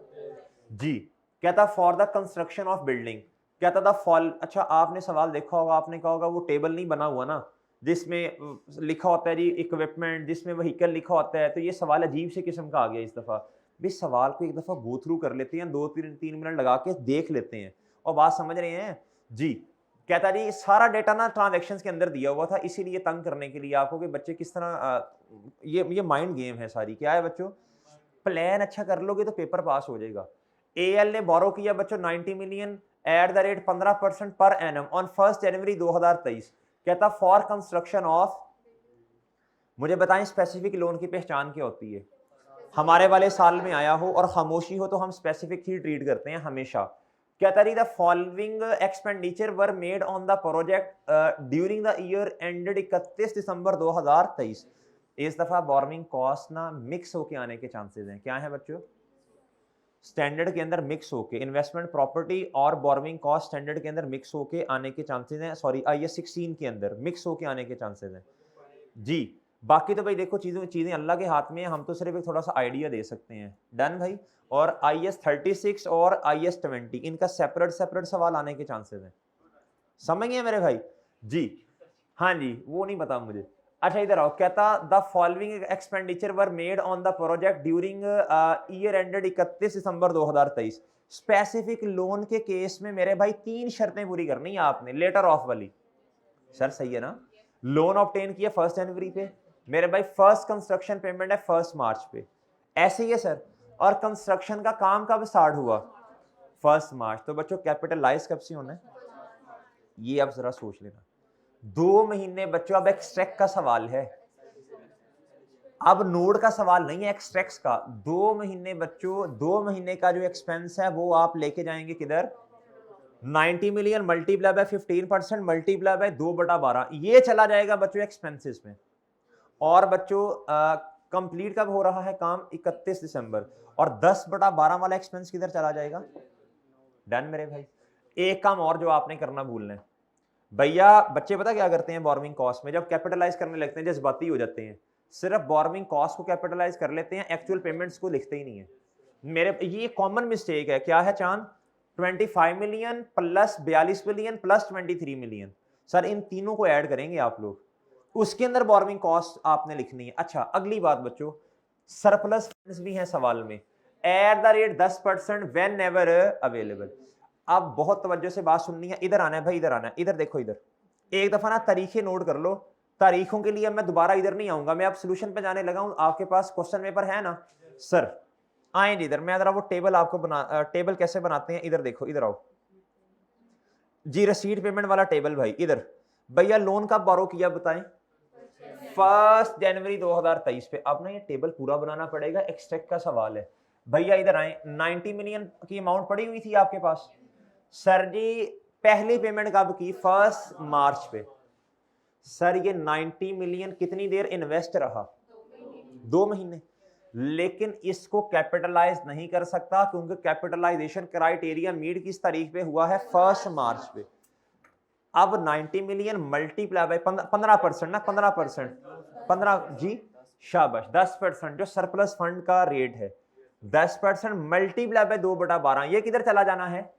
Speaker 1: जी, कहता for the construction of building, कहता था फॉल। अच्छा आपने सवाल देखा होगा, आपने कहा होगा वो टेबल नहीं बना हुआ ना जिसमें लिखा होता है जी इक्विपमेंट, जिसमें व्हीकल लिखा होता है, तो ये सवाल अजीब से किस्म का आ गया इस दफा। भी सवाल को एक दफा गो थ्रू कर लेते हैं, 2-3 मिनट लगा के देख लेते हैं और बात समझ रहे हैं जी। कहता जी सारा डेटा ना ट्रांजैक्शंस के अंदर दिया हुआ था, इसीलिए तंग करने के लिए आपको कि बच्चे किस तरह ये माइंड गेम है सारी। क्या है बच्चों, प्लान अच्छा कर लोगे तो पेपर पास हो जाएगा। AL ने बोरो किया बच्चों 90 million at the rate 15% per annum on 1 जनवरी 2023। कहता फॉर कंस्ट्रक्शन ऑफ, मुझे बताएं स्पेसिफिक लोन की पहचान क्या होती है। हमारे वाले साल में आया हो और खामोशी हो तो हम स्पेसिफिक ही ट्रीट करते हैं हमेशा। कहता रही the following expenditure were made on the project during the year ended 31 December 2023। इस दफा बोरोइंग कॉस्ट ना मिक्स होके आने के चांसेस हैं। क्या है बच्चों, स्टैंडर्ड के अंदर मिक्स होके इन्वेस्टमेंट प्रॉपर्टी और बोरोइंग कॉस्ट स्टैंडर्ड के अंदर मिक्स होके आने के चांसेस हैं। सॉरी IAS 16 के अंदर मिक्स होके आने के चांसेस हैं जी। बाकी तो भाई देखो चीजें अल्लाह के हाथ में है, हम तो सिर्फ एक थोड़ा सा आइडिया दे सकते हैं। डन भाई। और IAS 36 और IAS 20 इनका सेपरेट सवाल आने के चांसेस हैं, समझ गए मेरे भाई जी। हाँ जी वो नहीं पता मुझे। अच्छा इधर आओ, कहता the following expenditure were made on the project during year ended 31 December 2023। Specific loan के केस में मेरे भाई 3 शर्तें पूरी करनी है आपने, लेटर ऑफ वाली। सर सही है ना, लोन ऑब्टेन किया 1 जनवरी पे, मेरे भाई फर्स्ट कंस्ट्रक्शन पेमेंट है 1 मार्च पे, ऐसे ही है सर। और कंस्ट्रक्शन का काम कब स्टार्ट हुआ 1 मार्च, तो बच्चों कैपिटलाइज कब से होना है ये आप जरा सोच लेना। 2 महीने बच्चों, अब एक्सट्रैक्ट का सवाल है, अब नोड का सवाल नहीं है, एक्सट्रैक्ट का। 2 महीने बच्चों, 2 महीने का जो एक्सपेंस है वो आप लेके जाएंगे किधर, 90 million multiply by 15% multiply by 2/12, ये चला जाएगा बच्चों एक्सपेंसेस में। और बच्चों कंप्लीट कब हो रहा है काम, 31 दिसंबर, और 10/12 वाला एक्सपेंस किधर चला जाएगा। डन मेरे भाई। एक काम और जो आपने करना भूलना है भैया, बच्चे पता क्या करते हैं बोरोइंग कॉस्ट में, जब कैपिटलाइज करने लगते हैं जज्बाती हो जाते हैं, सिर्फ बोरोइंग कॉस्ट को कैपिटलाइज कर लेते हैं, एक्चुअल पेमेंट्स को लिखते ही नहीं है। मेरे ये कॉमन मिस्टेक है। क्या है चांद, 25 million plus 42 million plus 23 million, sir इन तीनों को ऐड करेंगे आप लोग, उसके अंदर बोरोइंग कॉस्ट आपने लिखनी है। अच्छा अगली बात बच्चों, सरप्लस फंड्स भी हैं सवाल में, at the rate 10% when ever available. अब बहुत तवज्जो से बात सुननी है, इधर आना है भाई, इधर आना है, इधर देखो, इधर एक दफा ना तारीखें नोट कर लो। तारीखों के लिए मैं दोबारा इधर नहीं आऊंगा, मैं अब सोल्यूशन पे जाने लगा हूं। आपके पास क्वेश्चन पेपर है ना सर, आए इधर, मैं जरा वो टेबल आपको टेबल कैसे बनाते हैं इधर देखो, इधर आओ जी, रसीद पेमेंट वाला टेबल भाई। इधर भैया लोन कब बोरो किया बताएं, 1 जनवरी 2023 पे। अब ना ये टेबल पूरा बनाना पड़ेगा, एक्सट्रैक्ट का सवाल है भैया। इधर आए, 90 मिलियन की अमाउंट पड़ी हुई थी आपके पास, सर जी पहली पेमेंट कब की, 1 मार्च पे। सर ये 90 मिलियन कितनी देर इन्वेस्ट रहा, 2 महीने, लेकिन इसको कैपिटलाइज नहीं कर सकता क्योंकि कैपिटलाइजेशन क्राइटेरिया मीट किस तारीख पे हुआ है, 1 मार्च पे। अब 90 मिलियन मल्टीप्लाई बाय 15% ना, 15% जी शाबाश, 10% जो सरप्लस फंड का रेट है, 10% मल्टीप्लाई बाय 2/12, ये किधर चला जाना है,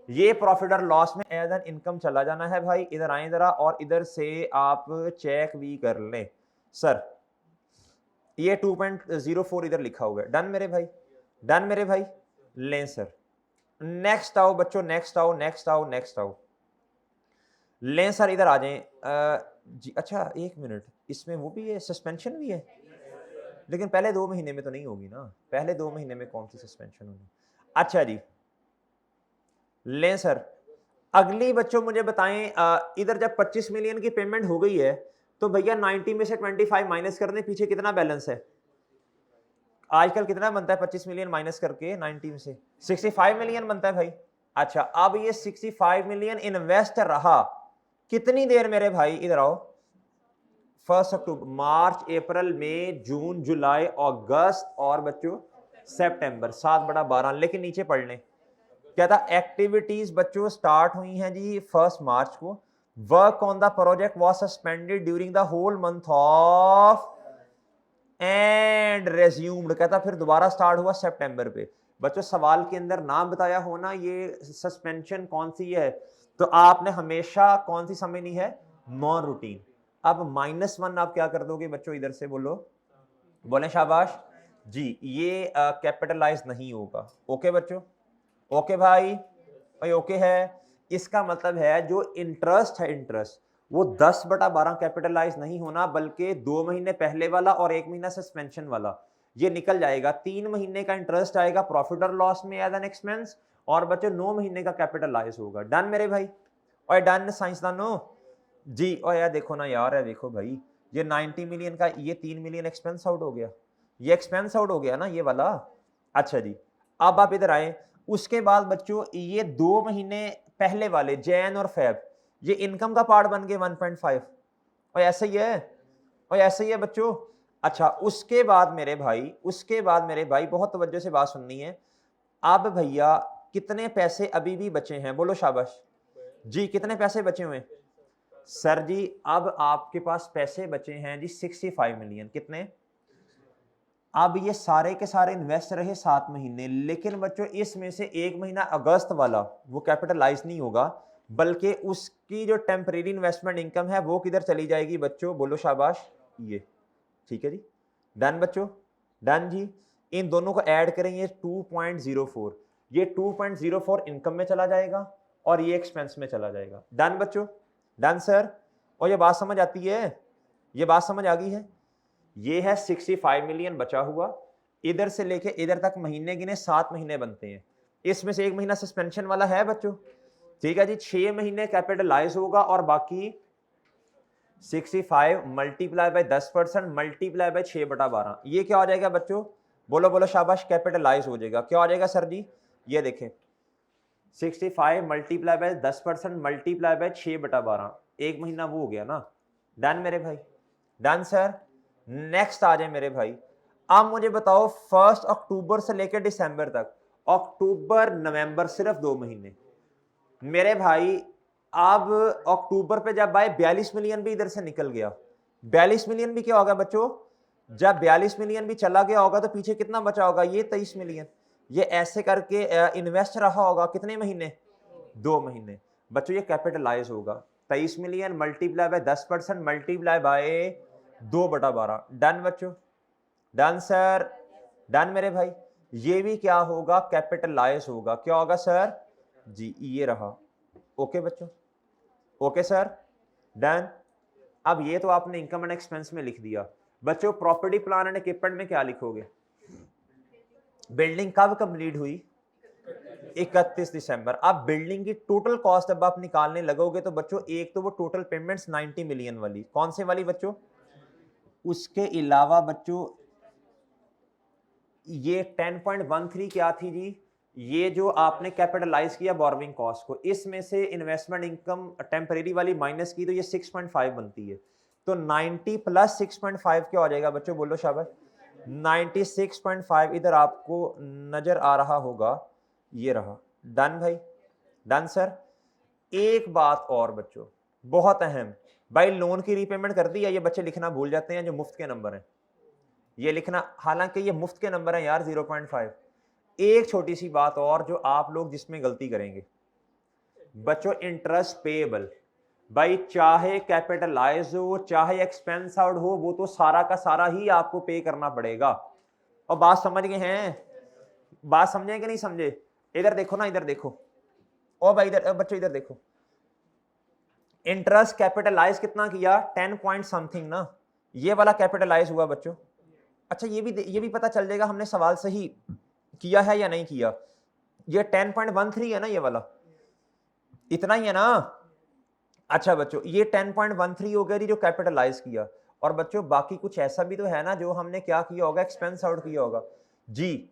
Speaker 1: ये प्रॉफिट और लॉस में एज एन इनकम चला जाना है भाई। इधर आए जरा, और इधर से आप चेक भी कर लें सर, ये 2.04 इधर लिखा हुआ है। डन मेरे भाई, डन मेरे भाई, लें सर। नेक्स्ट आओ बच्चों, नेक्स्ट आओ, नेक्स्ट आओ, नेक्स्ट आओ, लें सर इधर आ जाएं जी। अच्छा एक मिनट, इसमें वो भी है, सस्पेंशन भी है, लेकिन पहले 2 महीने में तो नहीं होगी ना, पहले 2 महीने में कौन सी सस्पेंशन होगी। अच्छा जी लें सर। अगली बच्चों मुझे बताएं, इधर जब 25 मिलियन की पेमेंट हो गई है तो भैया 90 में से 25 माइनस कर दें, पीछे कितना बैलेंस है, आजकल कितना बनता है 25 मिलियन माइनस करके 90 में से, 65 मिलियन बनता है भाई। अच्छा अब ये 65 मिलियन इन्वेस्ट रहा, कितनी देर मेरे भाई, इधर आओ, 1 अक्टूबर, मार्च, अप्रैल, मई, जून, जुलाई, अगस्त और बच्चों सितंबर, 7/12। लेकिन नीचे पढ़ लें क्या था, एक्टिविटीज बच्चों स्टार्ट हुई हैं जी 1 मार्च को, work on the project was suspended during the whole month of and resumed, कहता फिर दोबारा स्टार्ट हुआ सितंबर पे। बच्चों सवाल के अंदर नाम बताया होना ये सस्पेंशन कौन सी है, तो आपने हमेशा कौन सी समझनी है, नॉन रूटीन। अब -1 आप क्या कर दोगे बच्चों, इधर से बोलो, बोले शाबाश जी, ये कैपिटलाइज नहीं होगा। ओके बच्चों, ओके भाई ओके है। इसका मतलब है जो इंटरेस्ट है, इंटरेस्ट वो 10/12 कैपिटलाइज नहीं होना, बल्कि 2 महीने पहले वाला और 1 महीना सस्पेंशन वाला ये निकल जाएगा। 3 महीने का इंटरेस्ट आएगा प्रॉफिट और लॉस में एज एन एक्सपेंस, और बच्चों 9 महीने का कैपिटलाइज होगा। डन मेरे भाई, और डन साइंसदानों जी। और यार देखो ना यार, है देखो भाई, ये 90 मिलियन का ये 3 मिलियन एक्सपेंस आउट हो गया, ये एक्सपेंस आउट हो गया ना ये वाला। अच्छा जी, अब आप इधर आए, उसके बाद बच्चों ये 2 महीने पहले वाले जैन और फेब, ये इनकम का पार्ट बन गए 1.5, और ऐसे ही है, और ऐसे ही है बच्चों। अच्छा उसके बाद मेरे भाई, उसके बाद मेरे भाई बहुत तवज्जो से बात सुननी है। अब भैया कितने पैसे अभी भी बचे हैं, बोलो शाबाश जी, कितने पैसे बचे हुए हैं सर जी? अब आपके पास पैसे बचे हैं जी 65 मिलियन। कितने? अब ये सारे के सारे इन्वेस्ट रहे 7 महीने, लेकिन बच्चों इसमें से 1 महीना अगस्त वाला वो कैपिटलाइज नहीं होगा, बल्कि उसकी जो टेम्परेरी इन्वेस्टमेंट इनकम है वो किधर चली जाएगी बच्चों, बोलो शाबाश, ये। ठीक है जी, डन बच्चों, डन जी। इन दोनों को ऐड करें, ये 2.04, ये 2.04 इनकम में चला जाएगा और ये एक्सपेंस में चला जाएगा। डन बच्चों, डन सर। और ये बात समझ आती है, ये बात समझ आ गई है। ये है 65 मिलियन बचा हुआ, इधर से लेके इधर तक महीने गिने 7 महीने बनते हैं, इसमें से 1 महीना सस्पेंशन वाला है बच्चों। ठीक है जी, 6 महीने कैपिटलाइज होगा और बाकी 65 मल्टीप्लाई बाय 10% मल्टीप्लाई बाय 6/12, ये क्या हो जाएगा बच्चों, बोलो बोलो शाबाश, कैपिटलाइज हो जाएगा। क्या हो जाएगा सर जी, ये देखें 65 मल्टीप्लाई बाय 10% मल्टीप्लाई बाय 6/12, 1 महीना वो हो गया ना। डन मेरे भाई, डन सर। नेक्स्ट आ जाए मेरे भाई, अब मुझे बताओ 1 अक्टूबर से लेकर दिसंबर तक, अक्टूबर नवंबर सिर्फ 2 महीने मेरे भाई। अब अक्टूबर पे जब आए 42 मिलियन भी इधर से निकल गया, 42 मिलियन भी क्या होगा बच्चों, जब 42 मिलियन भी चला गया होगा तो पीछे कितना बचा होगा, ये 23 मिलियन। ये ऐसे करके इन्वेस्ट रहा होगा कितने महीने, 2 महीने बच्चों। ये कैपिटलाइज होगा 23 million multiply by 10% multiply by 2/12। Done बच्चों, डन सर, डन मेरे भाई। ये भी क्या होगा, कैपिटलाइज होगा। क्या होगा सर जी, ये रहा। ओके बच्चों, ओके सर, डन। अब ये तो आपने इनकम एंड एक्सपेंस में लिख दिया बच्चों। प्रॉपर्टी प्लान एंड इक्विपमेंट में क्या लिखोगे, बिल्डिंग कब कंप्लीट हुई, 31 दिसंबर। अब बिल्डिंग की टोटल कॉस्ट अब आप निकालने लगोगे तो बच्चों, एक तो वो टोटल पेमेंट्स 90 मिलियन वाली, कौन से वाली बच्चों, उसके अलावा बच्चों ये 10.13 क्या थी जी, ये जो आपने कैपिटलाइज किया बोरोइंग कॉस्ट को, इसमें से इन्वेस्टमेंट इनकम टेम्परेरी वाली माइनस की तो ये 6.5 बनती है। तो 90 प्लस 6.5 क्या हो जाएगा बच्चों, बोलो शाबाश, 96.5 इधर आपको नजर आ रहा होगा, ये रहा। डन भाई, डन सर। एक बात और बच्चों बहुत अहम, भाई लोन की रीपेमेंट कर दी है, ये बच्चे लिखना भूल जाते हैं जो मुफ्त के नंबर हैं, ये लिखना, हालांकि ये मुफ्त के नंबर हैं यार 0.5। एक छोटी सी बात और जो आप लोग जिसमें गलती करेंगे बच्चों, इंटरेस्ट पेएबल, भाई चाहे कैपिटलाइज हो चाहे एक्सपेंस आउट हो, वो तो सारा का सारा ही आपको पे करना पड़ेगा। और बात समझ गए हैं, बात समझे कि नहीं समझे? इधर देखो ना, इधर देखो, ओ भाई इधर बच्चों इधर देखो, इंटरेस्ट कैपिटलाइज कितना किया, 10 पॉइंट समथिंग ना, ये वाला कैपिटलाइज हुआ बच्चों। अच्छा ये भी पता चल जाएगा हमने सवाल सही किया है या नहीं किया। ये 10.13 है ना, ये वाला इतना ही है ना। अच्छा बच्चों, ये 10.13 हो गया जी जो कैपिटलाइज किया, और बच्चों बाकी कुछ ऐसा भी तो है ना जो हमने क्या किया होगा, एक्सपेंस आउट किया होगा जी।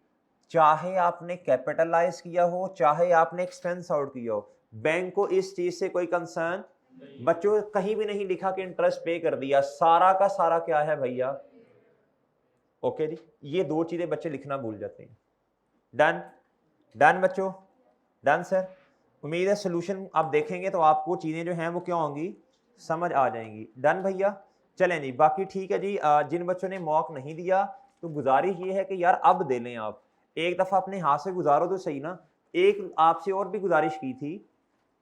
Speaker 1: चाहे आपने कैपिटलाइज किया हो चाहे आपने एक्सपेंस आउट किया हो, बैंक को इस चीज से कोई कंसर्न बच्चों कहीं भी नहीं लिखा कि इंटरेस्ट पे कर दिया, सारा का सारा क्या है भैया। ओके जी, ये दो चीजें बच्चे लिखना भूल जाते हैं। डन, डन बच्चों, डन सर। उम्मीद है सोल्यूशन आप देखेंगे तो आपको चीजें जो हैं वो क्या होंगी, समझ आ जाएंगी। डन भैया, चलें जी, बाकी ठीक है जी। जिन बच्चों ने मॉक नहीं दिया तो गुजारिश ये है कि यार अब दे लें, आप एक दफा अपने हाथ से गुजारो तो सही ना। एक आपसे और भी गुजारिश की थी,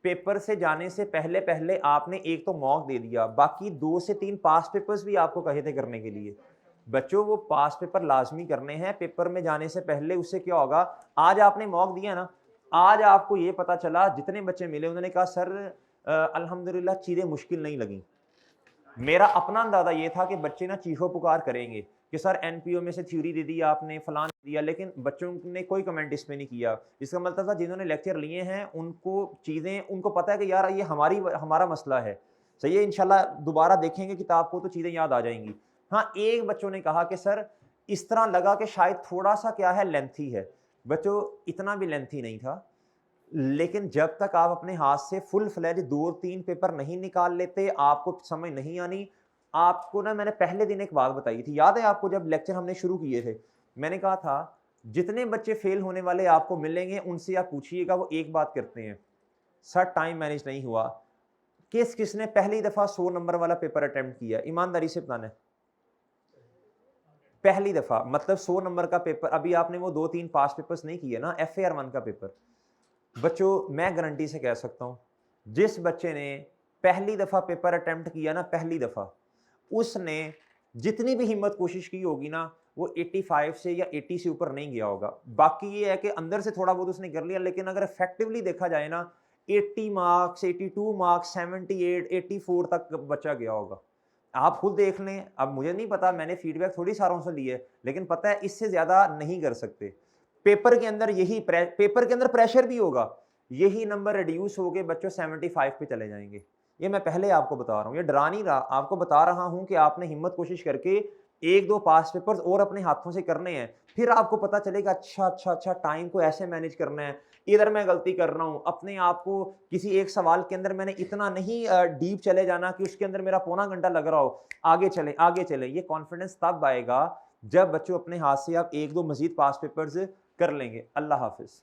Speaker 1: पेपर से जाने से पहले पहले आपने एक तो मॉक दे दिया, बाकी 2 से 3 पास पेपर्स भी आपको कहे थे करने के लिए। बच्चों वो पास पेपर लाजमी करने हैं पेपर में जाने से पहले। उससे क्या होगा, आज आपने मॉक दिया ना, आज आपको ये पता चला, जितने बच्चे मिले उन्होंने कहा सर अल्हम्दुलिल्लाह चीजें मुश्किल नहीं लगी। मेरा अपना अंदाजा ये था कि बच्चे ना चीखो पुकार करेंगे कि सर एनपीओ में से थ्योरी दे दी आपने, फलान दिया, लेकिन बच्चों ने कोई कमेंट इसमें नहीं किया। इसका मतलब था जिन्होंने लेक्चर लिए हैं उनको चीजें, उनको पता है कि यार ये हमारा मसला है। सही है, इंशाल्लाह दोबारा देखेंगे किताब को तो चीजें याद आ जाएंगी। हाँ, एक बच्चों ने कहा कि सर इस तरह लगा कि शायद थोड़ा सा क्या है लेंथी है। बच्चों इतना भी लेंथी नहीं था, लेकिन जब तक आप अपने हाथ से फुल फ्लैज 2-3 पेपर नहीं निकाल लेते, आपको समझ नहीं आनी। आपको ना मैंने पहले दिन एक बात बताई थी, याद है आपको, जब लेक्चर हमने शुरू किए थे, मैंने कहा था जितने बच्चे फेल होने वाले आपको मिलेंगे उनसे आप पूछिएगा, वो एक बात करते हैं, सर टाइम मैनेज नहीं हुआ। किसने पहली दफा 100 नंबर वाला पेपर अटेम्प्ट किया, ईमानदारी से बताना है। पहली दफा, मतलब 100 नंबर का पेपर। अभी आपने वो 2-3 पास पेपर्स नहीं किए ना, FAR 1 का पेपर। बच्चों मैं गारंटी से कह सकता हूं, जिस बच्चे ने पहली दफा पेपर अटेम्प्ट किया ना, पहली दफा, उसने जितनी भी हिम्मत कोशिश की होगी ना, वो 85 से या 80 से ऊपर नहीं गया होगा। बाकी ये है कि अंदर से थोड़ा बहुत उसने कर लिया, लेकिन अगर इफेक्टिवली देखा जाए ना, 80 मार्क्स, 82 मार्क्स, 78, 84 तक बच्चा गया होगा। आप खुद देख लें। अब मुझे नहीं पता, मैंने फीडबैक थोड़ी सारों से ली है, लेकिन पता है इससे ज्यादा नहीं कर सकते। पेपर के अंदर पेपर के अंदर प्रेशर भी होगा, यही नंबर रिड्यूस हो गए, बच्चों 75 पे चले जाएंगे। ये मैं पहले आपको बता रहा हूं, ये डरा नहीं रहा, आपको बता रहा हूं कि आपने हिम्मत कोशिश करके 1-2 पास पेपर्स और अपने हाथों से करने हैं, फिर आपको पता चलेगा अच्छा टाइम को ऐसे मैनेज करना है। इधर मैं गलती कर रहा हूं, अपने आप को किसी एक सवाल के अंदर मैंने इतना नहीं डीप चले जाना कि उसके अंदर मेरा पौना घंटा लग रहा हो। आगे चले। ये कॉन्फिडेंस तब आएगा जब बच्चों अपने हाथ से आप 1-2 मजीद पास पेपर्स कर लेंगे। अल्लाह हाफिज।